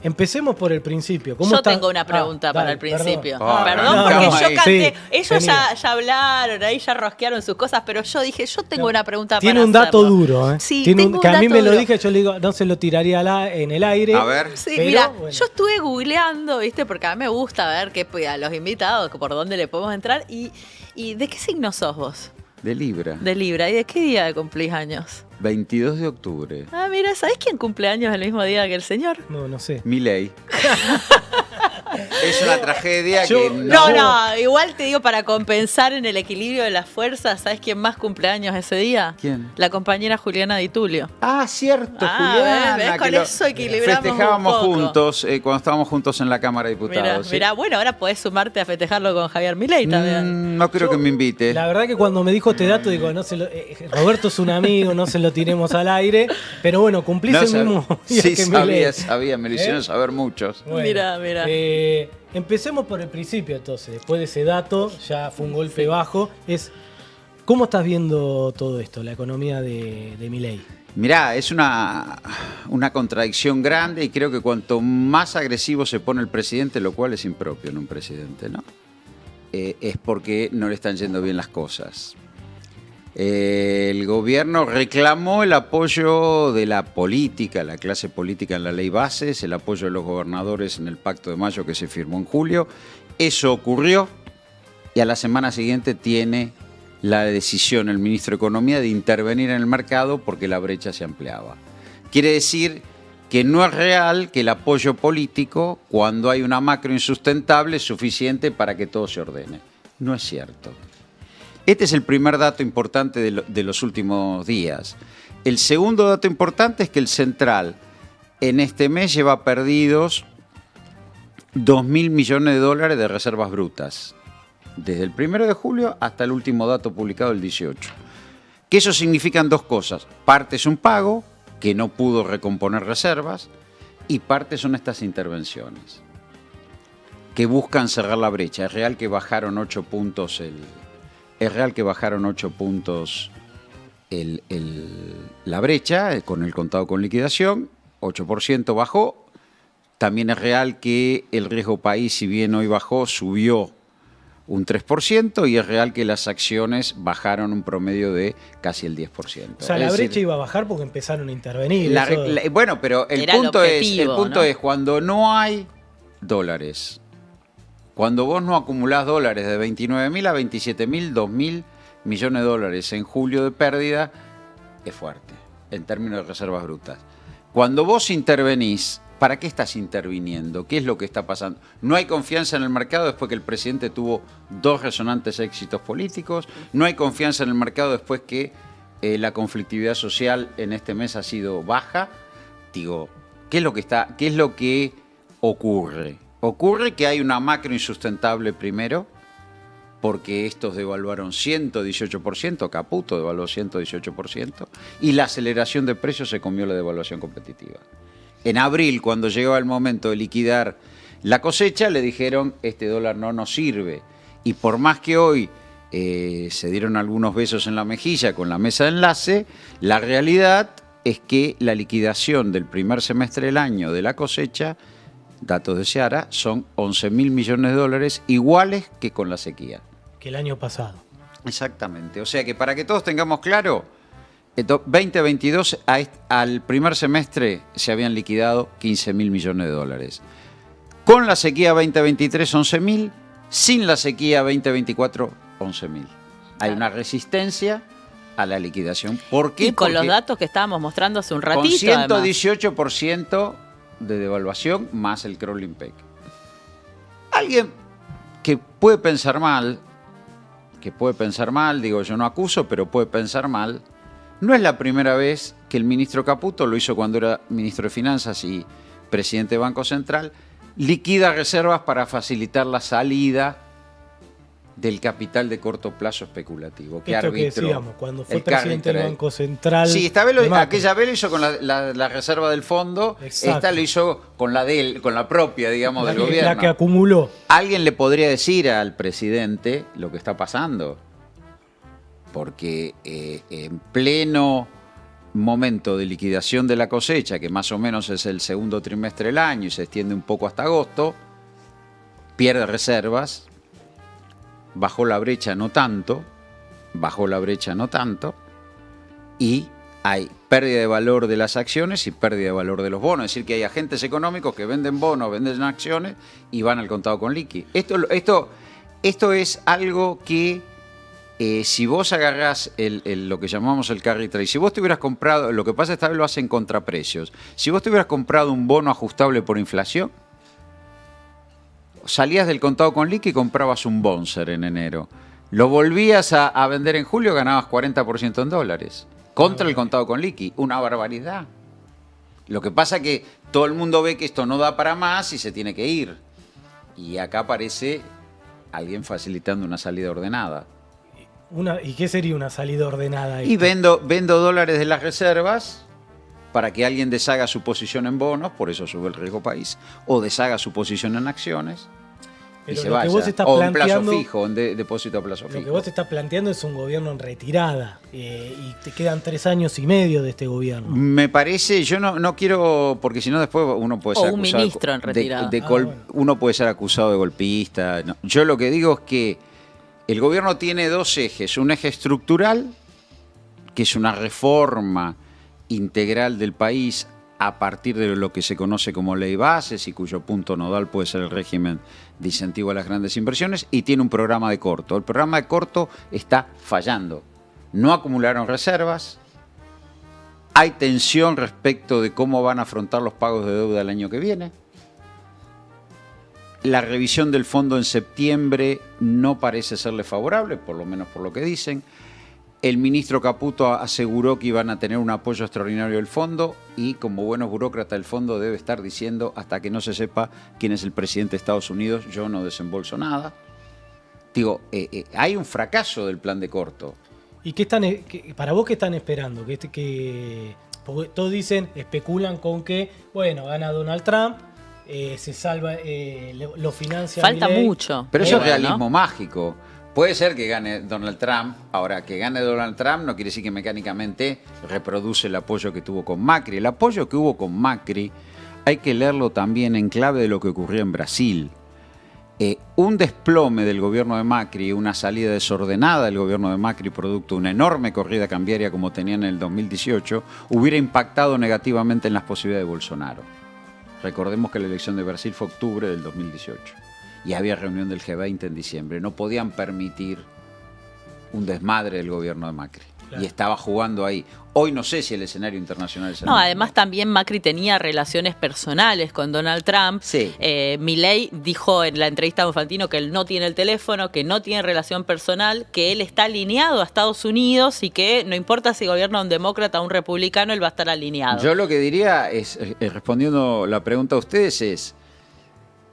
Empecemos por el principio. ¿Cómo
Yo
está?
tengo una pregunta para
dale,
el principio.
perdón.
Perdón,
No,
porque
no,
yo
ahí.
canté.
Sí,
Ellos
venía.
ya hablaron, ahí ya rosquearon sus cosas, pero yo dije, yo tengo una pregunta
Tiene
para
un dato
hacerlo.
duro, ¿eh?
Sí,
Tiene
tengo
que
un
a mí
dato
me lo
duro.
dije, yo le digo, no se lo tiraría en el aire.
A ver.
Sí,
Pero,
mira,
bueno.
yo estuve googleando, ¿viste? Porque a mí me gusta ver a los invitados, por dónde le podemos entrar. ¿Y de qué signo sos vos?
De Libra.
De Libra. ¿Y de qué día cumplís años?
22 de octubre.
Ah, mira, ¿sabés quién cumple años el mismo día que el señor?
No sé.
Milei. Es una tragedia
Yo-
que
No, igual te digo, para compensar en el equilibrio de las fuerzas, ¿sabes quién más cumple años ese día?
¿Quién?
La compañera Juliana Di Tulio.
Ah, cierto,
Ah,
Juliana.
¿ves? Con
que lo
eso equilibramos
festejábamos
un poco.
juntos cuando estábamos juntos en la Cámara de
Mirá,
Diputados. ¿sí?
mirá, bueno, ahora podés sumarte a festejarlo con Javier Milei también.
No creo que me invite.
La verdad que cuando me dijo este dato, digo, Roberto es un amigo, no se lo tiremos al aire. Pero bueno, cumplís el mismo día
Sí,
que Milei.
sabía, me lo hicieron saber muchos.
Bueno,
Mirá.
Empecemos por el principio entonces. Después de ese dato, ya fue un golpe bajo. ¿Cómo estás viendo todo esto, la economía de Milei?
Mirá, es una contradicción grande y creo que cuanto más agresivo se pone el presidente, lo cual es impropio en un presidente, ¿no? Es porque no le están yendo bien las cosas. El gobierno reclamó el apoyo de la política, la clase política en la ley bases, el apoyo de los gobernadores en el Pacto de Mayo que se firmó en julio. Eso ocurrió y a la semana siguiente tiene la decisión el ministro de Economía de intervenir en el mercado porque la brecha se ampliaba. Quiere decir que no es real que el apoyo político, cuando hay una macro insustentable, es suficiente para que todo se ordene. No es cierto. Este es el primer dato importante de los últimos días. El segundo dato importante es que el Central en este mes lleva perdidos 2.000 millones de dólares de reservas brutas, desde el 1 de julio hasta el último dato publicado el 18. Que eso significan dos cosas. Parte es un pago, que no pudo recomponer reservas, y parte son estas intervenciones, que buscan cerrar la brecha. Es real que bajaron 8 puntos la brecha con el contado con liquidación, 8% bajó. También es real que el riesgo país, si bien hoy bajó, subió un 3%, y es real que las acciones bajaron un promedio de casi el 10%.
O sea, la
Es
brecha
decir,
iba a bajar porque empezaron a intervenir.
bueno, pero el
Era el
punto
objetivo, ¿no?
es cuando no hay dólares, cuando vos no acumulás dólares de 29.000 a 27.000, 2.000 millones de dólares en julio de pérdida, es fuerte en términos de reservas brutas. Cuando vos intervenís, ¿para qué estás interviniendo? ¿Qué es lo que está pasando? No hay confianza en el mercado después que el presidente tuvo 2 resonantes éxitos políticos. No hay confianza en el mercado después que la conflictividad social en este mes ha sido baja. Digo, ¿qué es lo que ocurre? Ocurre que hay una macro insustentable primero, porque estos devaluaron 118%, Caputo devaluó 118%, y la aceleración de precios se comió la devaluación competitiva. En abril, cuando llegaba el momento de liquidar la cosecha, le dijeron, este dólar no nos sirve. Y por más que hoy se dieron algunos besos en la mejilla con la mesa de enlace, la realidad es que la liquidación del primer semestre del año de la cosecha, datos de Seara, son 11.000 millones de dólares, iguales que con la sequía.
Que el año pasado.
Exactamente. O sea que para que todos tengamos claro, 2022 al primer semestre se habían liquidado 15.000 millones de dólares. Con la sequía 2023, 11.000. Sin la sequía 2024, 11.000. Hay una resistencia a la liquidación. ¿Por qué?
Y con
Porque
los datos que estábamos mostrando hace un ratito,
con
además.
118% de devaluación más el crawling peg. Alguien que puede pensar mal, digo, yo no acuso, pero puede pensar mal, no es la primera vez que el ministro Caputo, lo hizo cuando era ministro de Finanzas y presidente de Banco Central, liquida reservas para facilitar la salida del capital de corto plazo especulativo.
Esto que decíamos, cuando fue
el
presidente del
carry
Banco Central.
trade. Sí, esta vez aquella vez lo hizo con la reserva del fondo,
Exacto.
esta lo hizo con la propia, digamos, del gobierno.
La que acumuló.
¿Alguien le podría decir al presidente lo que está pasando? Porque en pleno momento de liquidación de la cosecha, que más o menos es el segundo trimestre del año y se extiende un poco hasta agosto, pierde reservas, bajó la brecha no tanto, y hay pérdida de valor de las acciones y pérdida de valor de los bonos. Es decir, que hay agentes económicos que venden bonos, venden acciones y van al contado con liqui. Esto es algo que si vos agarrás lo que llamamos el carry trade, si vos te hubieras comprado, lo que pasa esta vez lo hacen contraprecios, si vos te hubieras comprado un bono ajustable por inflación, salías del contado con liqui y comprabas un Bonser en enero. Lo volvías a vender en julio, ganabas 40% en dólares. Contra el contado con liqui. Una barbaridad. Lo que pasa es que todo el mundo ve que esto no da para más y se tiene que ir. Y acá aparece alguien facilitando una salida ordenada.
¿Y qué sería una salida ordenada?
Y vendo dólares de las reservas para que alguien deshaga su posición en bonos, por eso sube el riesgo país, o deshaga su posición en acciones y se vaya. O en plazo fijo, en depósito a plazo fijo.
Lo que vos te estás planteando es un gobierno en retirada y te quedan 3 años y medio de este gobierno.
Me parece, yo no quiero, porque si no después uno puede ser
un
acusado
ministro en retirada.
Bueno.
Uno puede ser acusado de golpista. No. Yo lo que digo es que el gobierno tiene 2 ejes. Un eje estructural, que es una reforma integral del país a partir de lo que se conoce como ley bases y cuyo punto nodal puede ser el régimen de incentivo a las grandes inversiones, y tiene un programa de corto. El programa de corto está fallando. No acumularon reservas, hay tensión respecto de cómo van a afrontar los pagos de deuda el año que viene. La revisión del fondo en septiembre no parece serle favorable, por lo menos por lo que dicen. El ministro Caputo aseguró que iban a tener un apoyo extraordinario del fondo y, como buenos burócratas, el fondo debe estar diciendo, hasta que no se sepa quién es el presidente de Estados Unidos, yo no desembolso nada. Digo, hay un fracaso del plan de corto.
¿Y para vos qué están esperando? Porque todos dicen, especulan con que, bueno, gana Donald Trump, se salva, lo financia
Falta
Milei.
mucho.
Pero eso es
¿no?
realismo mágico. Puede ser que gane Donald Trump. Ahora, que gane Donald Trump no quiere decir que mecánicamente reproduce el apoyo que tuvo con Macri. El apoyo que hubo con Macri hay que leerlo también en clave de lo que ocurrió en Brasil. Un desplome del gobierno de Macri, una salida desordenada del gobierno de Macri producto de una enorme corrida cambiaria como tenían en el 2018, hubiera impactado negativamente en las posibilidades de Bolsonaro. Recordemos que la elección de Brasil fue octubre del 2018 y había reunión del G20 en diciembre. No podían permitir un desmadre del gobierno de Macri. Claro. Y estaba jugando ahí. Hoy no sé si el escenario internacional es el
No,
mismo.
además también Macri tenía relaciones personales con Donald Trump.
Sí.
Milei dijo en la entrevista con Fantino que él no tiene el teléfono, que no tiene relación personal, que él está alineado a Estados Unidos y que no importa si gobierna un demócrata o un republicano, él va a estar alineado.
Yo lo que diría es, respondiendo la pregunta a ustedes, es: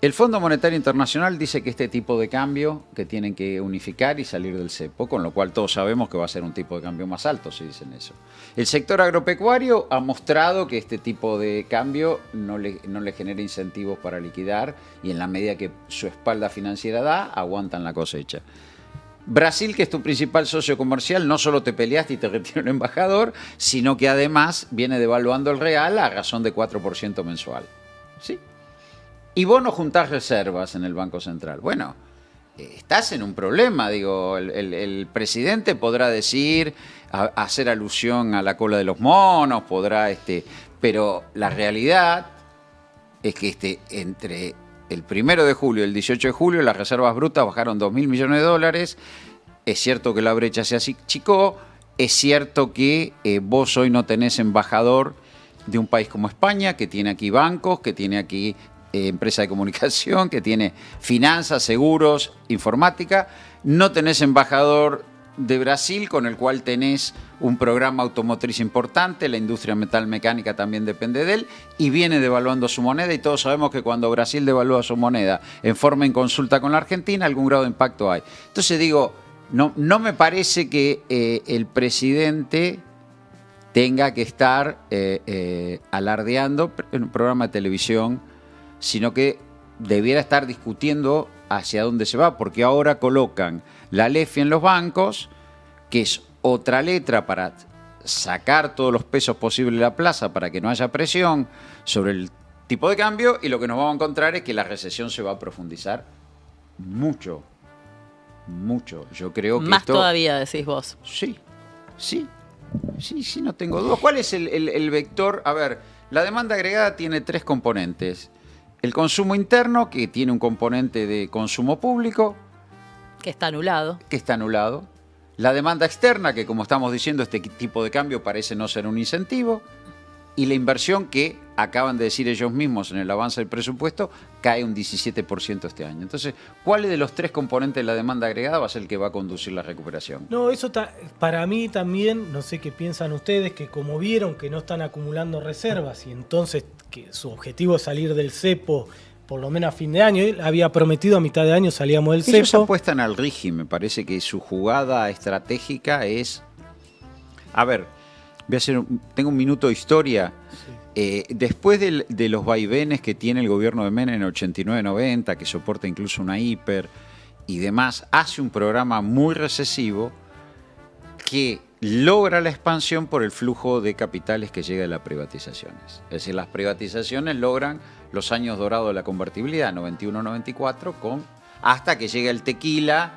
el Fondo Monetario Internacional dice que este tipo de cambio que tienen que unificar y salir del cepo, con lo cual todos sabemos que va a ser un tipo de cambio más alto si dicen eso. El sector agropecuario ha mostrado que este tipo de cambio no le genera incentivos para liquidar y en la medida que su espalda financiera da, aguantan la cosecha. Brasil, que es tu principal socio comercial, no solo te peleaste y te retiró un embajador, sino que además viene devaluando el real a razón de 4% mensual. ¿Sí? Y vos no juntás reservas en el Banco Central. Bueno, estás en un problema, digo, el presidente podrá decir, hacer alusión a la cola de los monos, podrá, pero la realidad es que entre el 1 de julio y el 18 de julio las reservas brutas bajaron 2.000 millones de dólares. Es cierto que la brecha se achicó, es cierto que vos hoy no tenés embajador de un país como España, que tiene aquí bancos, que tiene aquí empresa de comunicación, que tiene finanzas, seguros, informática. No tenés embajador de Brasil, con el cual tenés un programa automotriz importante, la industria metalmecánica también depende de él, y viene devaluando su moneda, y todos sabemos que cuando Brasil devalúa su moneda en forma en consulta con la Argentina, algún grado de impacto hay. Entonces digo, no me parece que el presidente tenga que estar alardeando en un programa de televisión, sino que debiera estar discutiendo hacia dónde se va, porque ahora colocan la LEFI en los bancos, que es otra letra para sacar todos los pesos posibles de la plaza para que no haya presión sobre el tipo de cambio, y lo que nos vamos a encontrar es que la recesión se va a profundizar mucho. Yo creo que
más todavía, decís vos.
Sí, no tengo dudas. ¿Cuál es el vector? A ver, la demanda agregada tiene 3 componentes. El consumo interno, que tiene un componente de consumo público,
Que está anulado.
La demanda externa, que como estamos diciendo, este tipo de cambio parece no ser un incentivo. Y la inversión, que acaban de decir ellos mismos en el avance del presupuesto, cae un 17% este año. Entonces, ¿cuál de los 3 componentes de la demanda agregada va a ser el que va a conducir la recuperación?
No, eso para mí también, no sé qué piensan ustedes, que como vieron que no están acumulando reservas y entonces que su objetivo es salir del cepo por lo menos a fin de año, él había prometido a mitad de año salíamos del
Ellos
cepo.
apuestan al RIGI, me parece que su jugada estratégica es... A ver, tengo un minuto de historia. Sí. Después de los vaivenes que tiene el gobierno de Menem en el 89-90, que soporta incluso una hiper y demás, hace un programa muy recesivo que logra la expansión por el flujo de capitales que llega de las privatizaciones. Es decir, las privatizaciones logran los años dorados de la convertibilidad, 91-94, hasta que llega el tequila,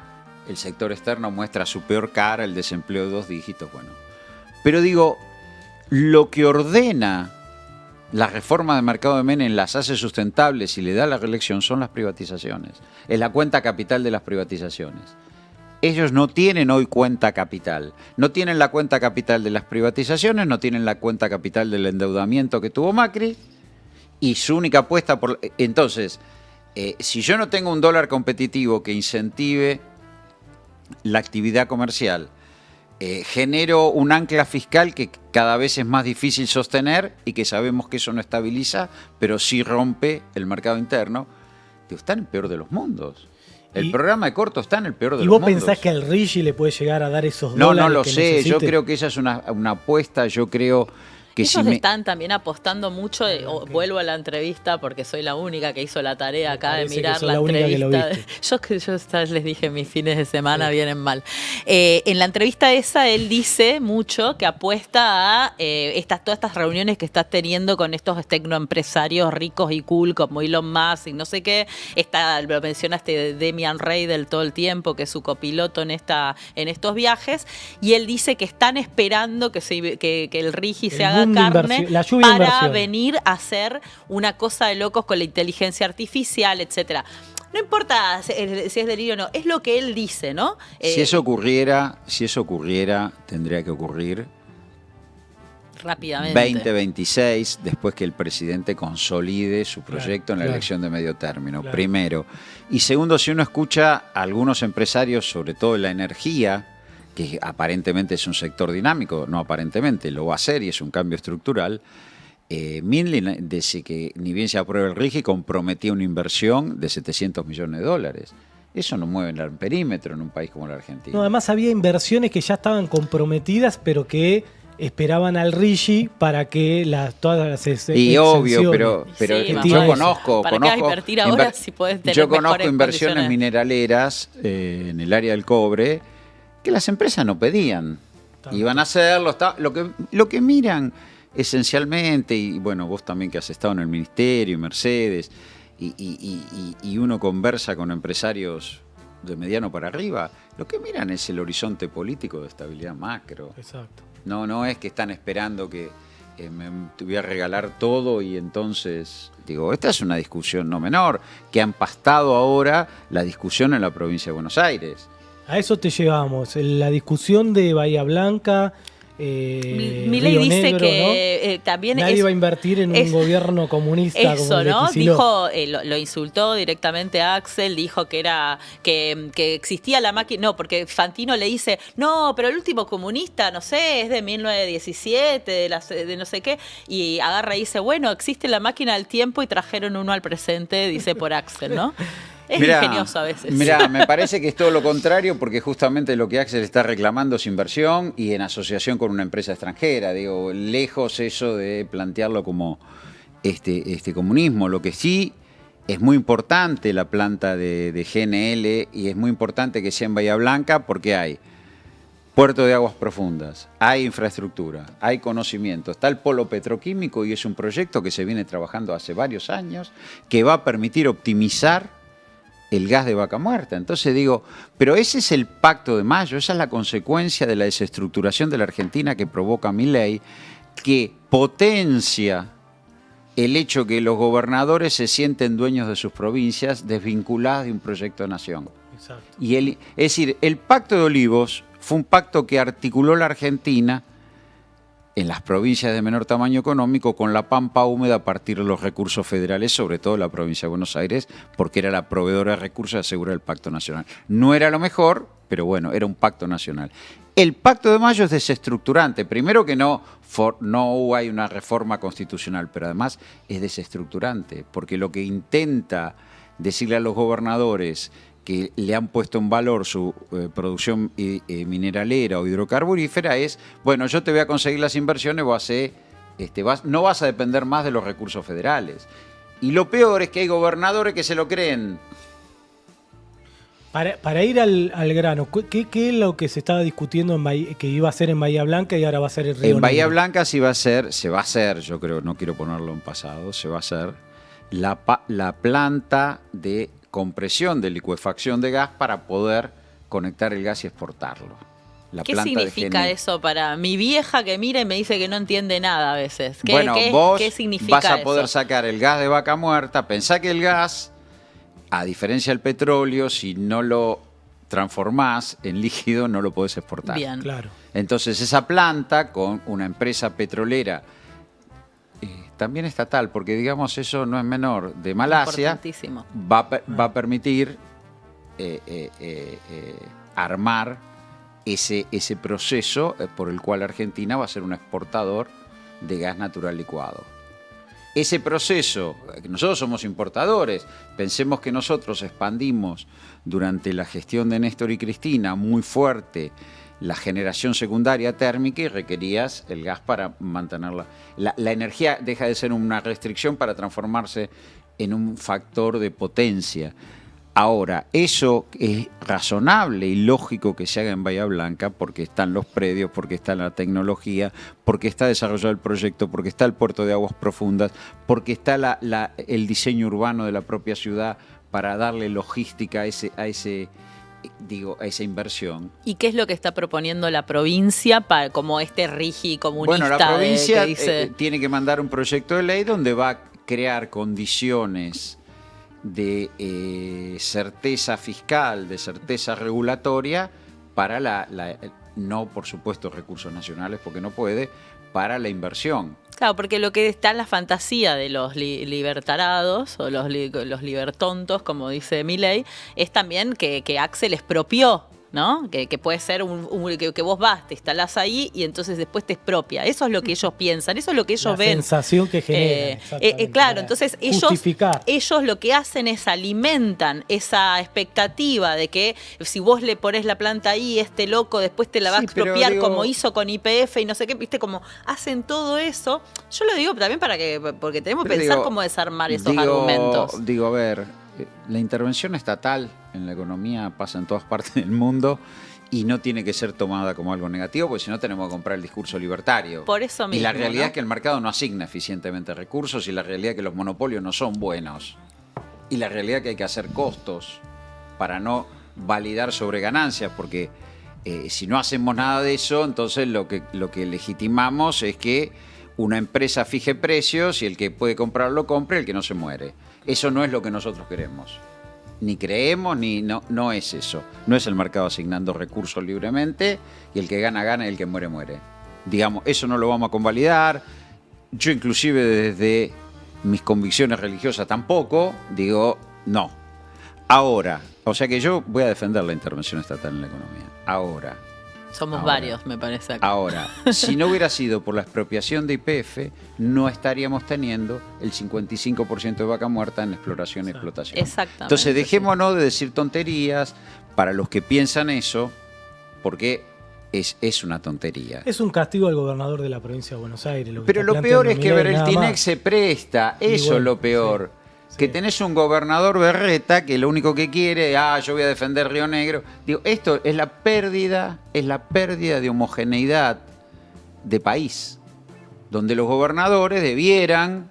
el sector externo muestra su peor cara, el desempleo de 2 dígitos, bueno. Pero digo, lo que ordena la reforma del mercado de Menem, las hace sustentables y le da la reelección, son las privatizaciones. Es la cuenta capital de las privatizaciones. Ellos no tienen hoy cuenta capital. No tienen la cuenta capital de las privatizaciones, no tienen la cuenta capital del endeudamiento que tuvo Macri, y su única apuesta por... Entonces, si yo no tengo un dólar competitivo que incentive la actividad comercial, genero un ancla fiscal que cada vez es más difícil sostener y que sabemos que eso no estabiliza, pero sí rompe el mercado interno, está en el peor de los mundos. El programa de corto está en el peor de los mundos.
¿Y vos pensás que al RIGI le puede llegar a dar esos dólares?
No lo
que
sé,
necesite?
yo creo que esa es una apuesta, yo creo que
ellos están también apostando mucho, vuelvo a la entrevista porque soy la única que hizo la tarea acá de mirar la entrevista. Yo les dije, mis fines de semana vienen mal. En la entrevista esa, él dice mucho que apuesta a todas estas reuniones que estás teniendo con estos tecnoempresarios ricos y cool como Elon Musk y no sé qué. Lo mencionaste, Demian Rey del Todo el Tiempo, que es su copiloto en estos viajes, y él dice que están esperando que el RIGI se haga carne para venir a hacer una cosa de locos con la inteligencia artificial, etcétera. No importa si es delirio o no, es lo que él dice, ¿no?
Si eso ocurriera, tendría que ocurrir
rápidamente.
2026, después que el presidente consolide su proyecto en la elección de medio término, primero. Y segundo, si uno escucha a algunos empresarios, sobre todo en la energía, que aparentemente es un sector dinámico, no aparentemente, lo va a hacer y es un cambio estructural. Mindlin, desde que ni bien se aprueba el RIGI, comprometía una inversión de $700 millones. Eso no mueve el perímetro en un país como la Argentina.
No, además había inversiones que ya estaban comprometidas, pero que esperaban al RIGI para que todas las
Y obvio, pero
Sí,
yo
mamá.
conozco.
¿Para qué vas a invertir ahora si podés tener
Yo conozco
mejores
inversiones
condiciones?
mineraleras en el área del cobre que las empresas no pedían.
Tanto.
Iban a hacerlo. Lo que miran esencialmente, y bueno, vos también que has estado en el ministerio, Mercedes, y uno conversa con empresarios de mediano para arriba, lo que miran es el horizonte político de estabilidad macro.
Exacto.
No es que están esperando que te voy a regalar todo y entonces... Digo, esta es una discusión no menor, que ha empastado ahora la discusión en la provincia de Buenos Aires.
A eso te llevamos. La discusión de Bahía Blanca.
Milei
Río
dice
Negro,
que
¿no?
también
Nadie va a invertir en un gobierno comunista
eso,
como el de
¿no?
Kicillof.
Dijo, lo insultó directamente a Axel, dijo que era que existía la máquina, no, porque Fantino le dice, no, pero el último comunista, no sé, es de 1917, de no sé qué, y agarra y dice, bueno, existe la máquina del tiempo y trajeron uno al presente, dice por Axel, ¿no? Es ingenioso a veces.
Mirá, me parece que es todo lo contrario porque justamente lo que Axel está reclamando es inversión y en asociación con una empresa extranjera. Digo, lejos eso de plantearlo como este comunismo. Lo que sí es muy importante la planta de GNL y es muy importante que sea en Bahía Blanca porque hay puerto de aguas profundas, hay infraestructura, hay conocimiento, está el polo petroquímico y es un proyecto que se viene trabajando hace varios años que va a permitir optimizar el gas de Vaca Muerta. Entonces digo, pero ese es el Pacto de Mayo, esa es la consecuencia de la desestructuración de la Argentina que provoca Milei, que potencia el hecho que los gobernadores se sienten dueños de sus provincias desvinculadas de un proyecto de nación.
Exacto.
Es decir, el Pacto de Olivos fue un pacto que articuló la Argentina en las provincias de menor tamaño económico con la pampa húmeda a partir de los recursos federales, sobre todo la provincia de Buenos Aires, porque era la proveedora de recursos y asegura el pacto nacional. No era lo mejor, pero bueno, era un pacto nacional. El Pacto de Mayo es desestructurante. Primero que no hay una reforma constitucional, pero además es desestructurante, porque lo que intenta decirle a los gobernadores que le han puesto en valor su producción mineralera o hidrocarburífera es, bueno, yo te voy a conseguir las inversiones, no vas a depender más de los recursos federales. Y lo peor es que hay gobernadores que se lo creen.
Para ir al grano, ¿qué es lo que se estaba discutiendo que iba a ser en Bahía Blanca y ahora va a ser en Río Negro?
En Bahía Blanca se va a hacer, yo creo, no quiero ponerlo en pasado, se va a hacer la planta de compresión de licuefacción de gas para poder conectar el gas y exportarlo.
¿Qué significa eso para mi vieja que mira y me dice que no entiende nada a veces?
Vos
¿qué significa
vas a poder
eso?
sacar el gas de Vaca Muerta. Pensá que el gas, a diferencia del petróleo, si no lo transformás en líquido, no lo podés exportar.
Bien.
Claro.
Entonces esa planta con una empresa petrolera también estatal, porque digamos eso no es menor, de Malasia,
Importantísimo.
va a permitir armar ese proceso por el cual Argentina va a ser un exportador de gas natural licuado. Ese proceso, nosotros somos importadores, pensemos que nosotros expandimos durante la gestión de Néstor y Cristina muy fuerte la generación secundaria térmica y requerías el gas para mantenerla. La energía deja de ser una restricción para transformarse en un factor de potencia. Ahora, eso es razonable y lógico que se haga en Bahía Blanca porque están los predios, porque está la tecnología, porque está desarrollado el proyecto, porque está el puerto de aguas profundas, porque está el diseño urbano de la propia ciudad para darle logística a esa inversión.
¿Y qué es lo que está proponiendo la provincia como RIGI comunista?
Bueno, la provincia
que dice...
tiene que mandar un proyecto de ley donde va a crear condiciones de certeza fiscal, de certeza regulatoria para no por supuesto recursos nacionales porque no puede, para la inversión.
Claro, porque lo que está en la fantasía de los libertarados o los libertontos, como dice Milei, es también que Axel expropió ¿no? Que puede ser que vos vas, te instalás ahí y entonces después te expropia. Eso es lo que ellos piensan, eso es lo que ellos ven.
La sensación que genera.
Claro, entonces ellos lo que hacen es alimentan esa expectativa de que si vos le ponés la planta ahí, este loco después te la va a expropiar como hizo con YPF y no sé qué, viste, como hacen todo eso. Yo lo digo también porque tenemos que pensar cómo desarmar esos argumentos.
Digo, a ver, la intervención estatal en la economía pasa en todas partes del mundo y no tiene que ser tomada como algo negativo, porque si no tenemos que comprar el discurso libertario.
Por eso mismo,
y la realidad
¿no?
es que el mercado no asigna eficientemente recursos y la realidad es que los monopolios no son buenos. Y la realidad es que hay que hacer costos para no validar sobre ganancias, porque si no hacemos nada de eso, entonces lo que legitimamos es que una empresa fije precios y el que puede comprarlo compre, el que no se muere. Eso no es lo que nosotros queremos. Ni creemos, no es eso. No es el mercado asignando recursos libremente y el que gana, gana y el que muere, muere. Digamos, eso no lo vamos a convalidar. Yo inclusive desde mis convicciones religiosas tampoco, digo, no. Ahora, o sea que yo voy a defender la intervención estatal en la economía. Ahora.
Somos varios, me parece. Acá.
Ahora, si no hubiera sido por la expropiación de YPF, no estaríamos teniendo el 55% de vaca muerta en exploración y explotación.
Exactamente.
Entonces, dejémonos de decir tonterías para los que piensan eso, porque es una tontería.
Es un castigo al gobernador de la provincia de Buenos Aires.
Pero lo peor es que Berreltinec se presta, eso
bueno,
es lo peor.
Sí.
Que tenés un gobernador berreta que lo único que quiere, yo voy a defender Río Negro. Digo, esto es la pérdida de homogeneidad de país, donde los gobernadores debieran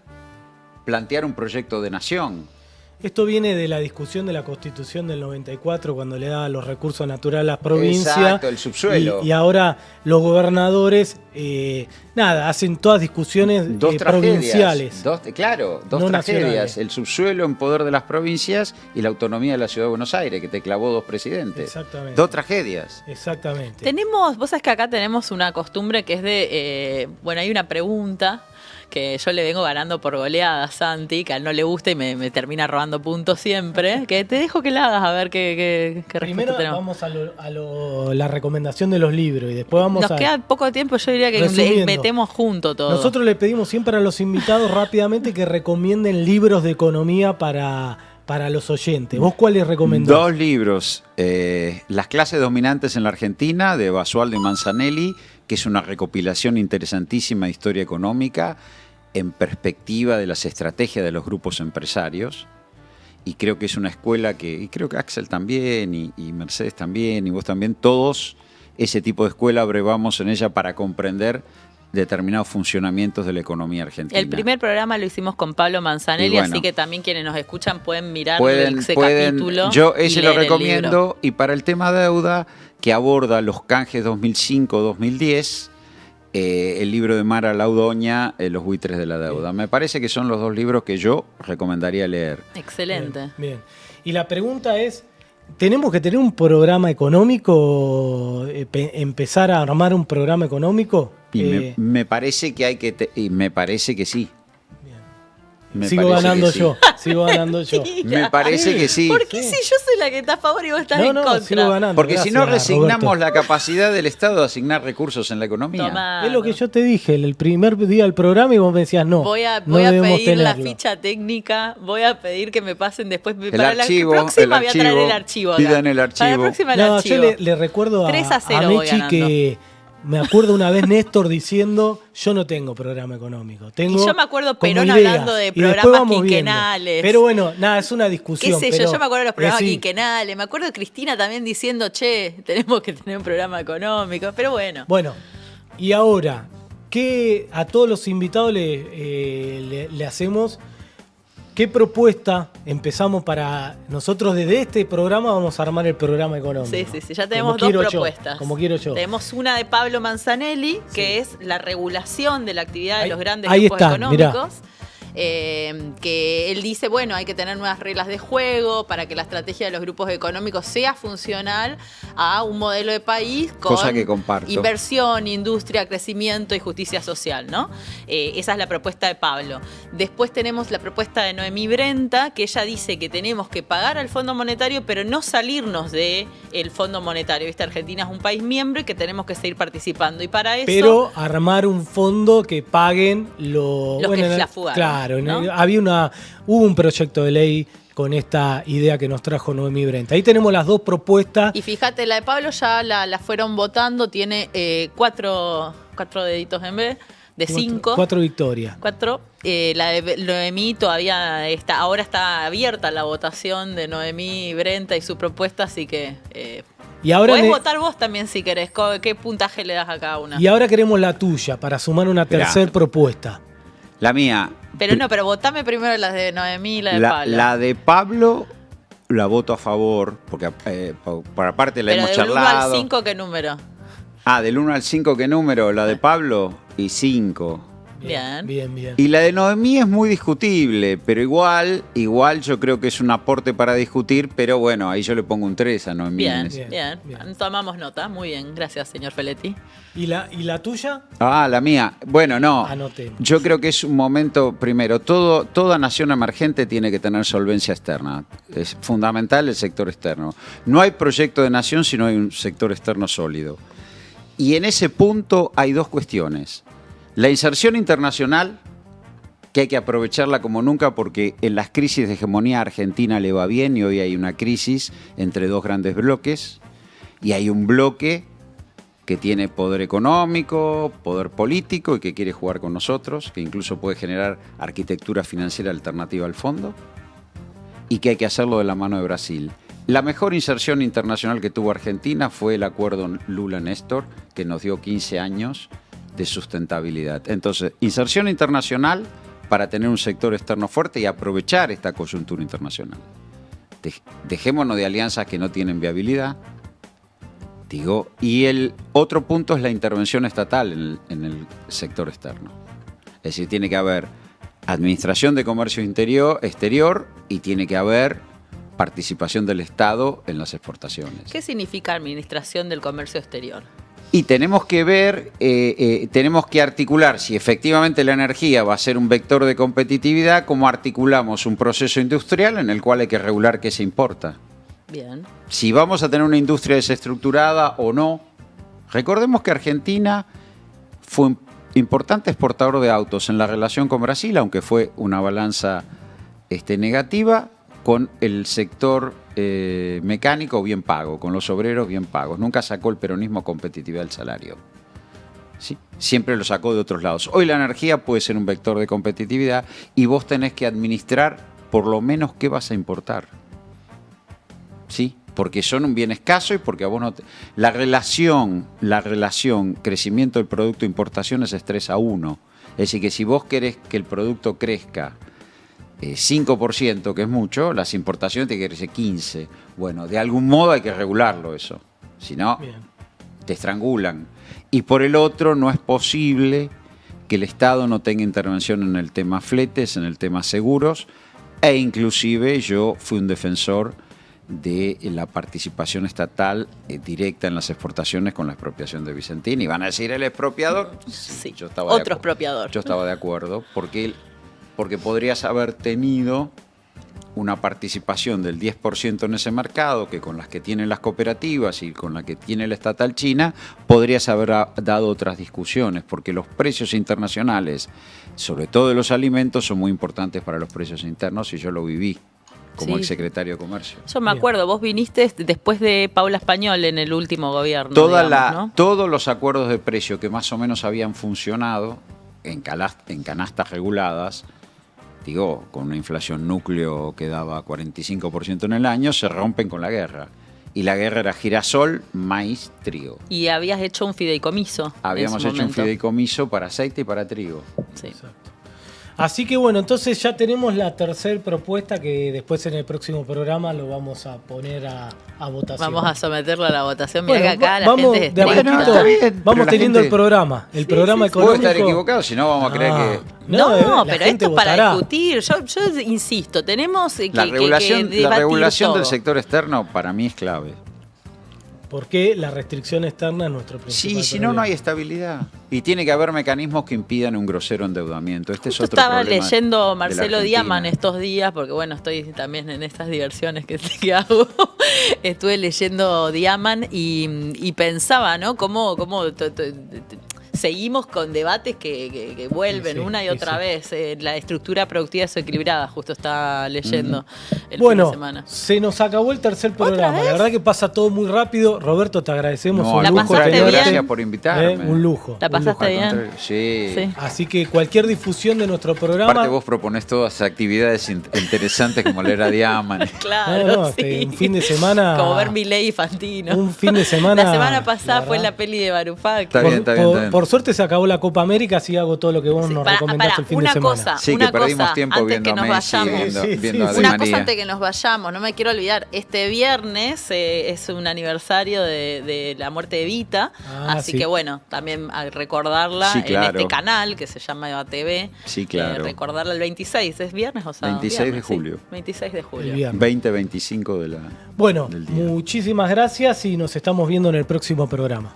plantear un proyecto de nación.
Esto viene de la discusión de la Constitución del 94, cuando le daba los recursos naturales a las provincias.
Exacto, el subsuelo.
Y ahora los gobernadores, hacen todas discusiones provinciales.
Dos
no
tragedias.
nacionales.
El subsuelo en poder de las provincias y la autonomía de la Ciudad de Buenos Aires, que te clavó 2 presidentes.
Exactamente.
2 tragedias.
Exactamente.
Vos sabés que acá tenemos una costumbre que es de, hay una pregunta que yo le vengo ganando por goleada a Santi, que a él no le gusta y me termina robando puntos siempre, que te dejo que la hagas a ver qué
Primero
respuesta tenemos.
vamos a la recomendación de los libros y después vamos
Nos queda poco tiempo, yo diría que
Resumiendo,
metemos junto todo.
Nosotros le pedimos siempre a los invitados rápidamente que recomienden libros de economía para los oyentes. ¿Vos cuáles recomendás?
2 libros. Las clases dominantes en la Argentina, de Basualdo y Manzanelli, que es una recopilación interesantísima de historia económica en perspectiva de las estrategias de los grupos empresarios. Y creo que es una escuela y creo que Axel también, y Mercedes también, y vos también, todos ese tipo de escuela abrevamos en ella para comprender determinados funcionamientos de la economía argentina.
El primer programa lo hicimos con Pablo Manzanelli, así que también quienes nos escuchan pueden mirar ese capítulo.
Yo ese lo recomiendo.
El libro.
Y para el tema deuda, que aborda los canjes 2005-2010, el libro de Mara Laudoña, Los buitres de la deuda. Me parece que son los 2 libros que yo recomendaría leer.
Excelente.
Bien. Y la pregunta es, ¿tenemos que tener un programa económico, empezar a armar un programa económico?
Y me parece que me parece que sí.
Sigo ganando yo.
Me parece que sí.
¿Por qué si yo soy la que está a favor y vos estás en contra?
Sigo ganando.
Porque si no resignamos
Roberto.
la capacidad del Estado de asignar recursos en la economía.
Tomá.
Es lo que yo te dije el primer día del programa y vos me decías no.
Voy a
debemos
pedir la
tenerlo.
ficha técnica, voy a pedir que me pasen después.
El archivo,
la próxima voy a traer el archivo. Acá.
Pidan el archivo.
Para la próxima el
No,
archivo.
yo le recuerdo a
3-0 voy
Mechi
ganando.
que me acuerdo una vez Néstor diciendo yo no tengo programa económico. Tengo
Y yo me acuerdo
como
Perón
ideas,
hablando de
y después
programas
vamos viendo.
quinquenales.
Pero bueno, nada, es una
¿Qué
discusión.
sé
pero
yo me acuerdo de los programas
sí.
quinquenales, me acuerdo de Cristina también diciendo, tenemos que tener un programa económico, pero bueno.
Bueno, y ahora, ¿qué a todos los invitados le hacemos? ¿Qué propuesta empezamos para nosotros desde este programa? Vamos a armar el programa económico.
Sí, ya tenemos
Como
2
quiero yo,
propuestas.
como quiero yo.
Tenemos una de Pablo Manzanelli, que es la regulación de la actividad de los grandes
ahí
grupos
está,
económicos. que él dice, bueno, hay que tener nuevas reglas de juego para que la estrategia de los grupos económicos sea funcional a un modelo de país con
Cosa que comparto.
inversión, industria, crecimiento y justicia social, ¿no? Esa es la propuesta de Pablo. Después tenemos la propuesta de Noemí Brenta, que ella dice que tenemos que pagar al Fondo Monetario, pero no salirnos del Fondo Monetario. ¿Viste? Argentina es un país miembro y que tenemos que seguir participando. Y para eso...
Pero armar un fondo que paguen
Los que la fugaron,
Claro,
¿no?
Hubo un proyecto de ley con esta idea que nos trajo Noemí Brenta. Ahí tenemos las dos propuestas.
Y fíjate, la de Pablo ya la fueron votando, tiene cuatro deditos en vez de 5.
4 victorias.
4. La de Noemí todavía está, ahora está abierta la votación de Noemí Brenta y su propuesta, así que
Y ahora
podés votar vos también si querés. ¿Qué puntaje le das a cada una?
Y ahora queremos la tuya para sumar una tercera propuesta.
La mía.
Pero votame primero las de Noemí y la de Pablo.
La de Pablo la voto a favor, porque por aparte la
pero
hemos
del 1
charlado.
al 5, ¿qué número?
Del 1 al 5, ¿qué número? La de Pablo y 5.
Bien.
Bien.
Y la de Noemí es muy discutible, pero igual yo creo que es un aporte para discutir, pero bueno, ahí yo le pongo un 3 a Noemí.
Bien.
Bien.
Tomamos nota. Muy bien. Gracias, señor Feletti.
¿Y la tuya?
La mía. Bueno, no.
Anotemos.
Yo creo que es un momento, primero, toda nación emergente tiene que tener solvencia externa. Es fundamental el sector externo. No hay proyecto de nación si no hay un sector externo sólido. Y en ese punto hay dos cuestiones. La inserción internacional, que hay que aprovecharla como nunca porque en las crisis de hegemonía a Argentina le va bien y hoy hay una crisis entre dos grandes bloques y hay un bloque que tiene poder económico, poder político y que quiere jugar con nosotros, que incluso puede generar arquitectura financiera alternativa al fondo y que hay que hacerlo de la mano de Brasil. La mejor inserción internacional que tuvo Argentina fue el acuerdo Lula-Néstor, que nos dio 15 años de sustentabilidad. Entonces, inserción internacional para tener un sector externo fuerte y aprovechar esta coyuntura internacional. Dejémonos de alianzas que no tienen viabilidad. Y el otro punto es la intervención estatal en el sector externo. Es decir, tiene que haber administración de comercio exterior y tiene que haber participación del Estado en las exportaciones.
¿Qué significa administración del comercio exterior?
Y tenemos que ver, tenemos que articular si efectivamente la energía va a ser un vector de competitividad, cómo articulamos un proceso industrial en el cual hay que regular qué se importa.
Bien.
Si vamos a tener una industria desestructurada o no. Recordemos que Argentina fue un importante exportador de autos en la relación con Brasil, aunque fue una balanza negativa, con el sector mecánico bien pago, con los obreros bien pagos. Nunca sacó el peronismo competitividad del salario. ¿Sí? Siempre lo sacó de otros lados. Hoy la energía puede ser un vector de competitividad y vos tenés que administrar por lo menos qué vas a importar. ¿Sí? Porque son un bien escaso y porque a vos no la relación crecimiento del producto importaciones es 3-1. Es decir, que si vos querés que el producto crezca 5%, que es mucho, las importaciones tienen que crecer 15%. Bueno, de algún modo hay que regularlo eso. Si no, te estrangulan. Y por el otro, no es posible que el Estado no tenga intervención en el tema fletes, en el tema seguros, e inclusive yo fui un defensor de la participación estatal directa en las exportaciones con la expropiación de Vicentín. Y van a decir el expropiador.
Sí,
yo estaba
otro expropiador.
Yo estaba de acuerdo, porque podrías haber tenido una participación del 10% en ese mercado, que con las que tienen las cooperativas y con la que tiene la estatal china, podrías haber dado otras discusiones, porque los precios internacionales, sobre todo de los alimentos, son muy importantes para los precios internos y yo lo viví como el secretario de Comercio.
Yo me acuerdo, vos viniste después de Paula Español en el último gobierno. ¿No?
Todos los acuerdos de precio que más o menos habían funcionado en canastas reguladas, con una inflación núcleo que daba 45% en el año, se rompen con la guerra. Y la guerra era girasol, maíz, trigo.
Y habías hecho un fideicomiso.
Habíamos hecho un fideicomiso para aceite y para trigo.
Sí.
Exacto. Así que bueno, entonces ya tenemos la tercera propuesta que después en el próximo programa lo vamos a poner a votación.
Vamos a someterlo a la votación. Mirá
Bueno,
que acá la
vamos
gente es
de a
estricta.
poquito,
está bien, pero
vamos
la
teniendo
gente-
el programa
Puedo
económico.
estar equivocado, si no vamos a creer que...
No,
la
pero
gente
esto es para
votará.
discutir. Yo insisto, tenemos que
La regulación,
que
la
debatir
regulación del
todo.
sector externo para mí es clave.
Porque la restricción externa es nuestro principal
Sí, si no, no hay
problema.
estabilidad. Y tiene que haber mecanismos que impidan un grosero endeudamiento. Este
Justo
es otro
estaba
problema
leyendo
de la
Marcelo
Argentina.
Diaman estos días, porque bueno, estoy también en estas diversiones que hago. Estuve leyendo Diaman y pensaba, ¿no? Cómo seguimos con debates que vuelven
Sí,
una y
sí,
otra
sí.
vez. La estructura productiva desequilibrada, justo está leyendo el fin de
Bueno,
semana.
se nos acabó el tercer programa.
vez?
La verdad que pasa todo muy rápido. Roberto, te agradecemos.
No,
un
¿La
al
lujo
pasaste
contrario,
bien?
gracias por invitarme.
Un lujo.
¿La
un
pasaste
lujo.
Al
bien?
contrario, sí.
Sí.
Así que cualquier difusión de nuestro programa.
Aparte vos proponés todas actividades interesantes como leer a Diaman.
Claro,
No,
sí.
un fin de semana.
Como ver Milei y Fantino.
Un fin de semana.
La semana pasada
la
fue
verdad.
la peli de Varoufakis.
Está bien, está bien.
Por suerte se acabó la Copa América, así hago todo lo que vos nos recomendaste el fin de
una
semana.
cosa,
Sí,
una
que perdimos
cosa,
tiempo
antes
viendo
que
a
nos
Messi,
vayamos.
viendo a Di
Una
María.
cosa antes que nos vayamos, no me quiero olvidar, este viernes es un aniversario de la muerte de Evita,
Ah,
así
sí.
que bueno, también a recordarla
Sí, claro.
en este canal que se llama Eva TV.
Sí, claro.
Recordarla el 26, ¿es viernes o sábado?
26 de
Viernes, sí,
julio.
26 de
El
julio.
viernes.
20-25 de la...
Bueno,
del día.
muchísimas gracias y nos estamos viendo en el próximo programa.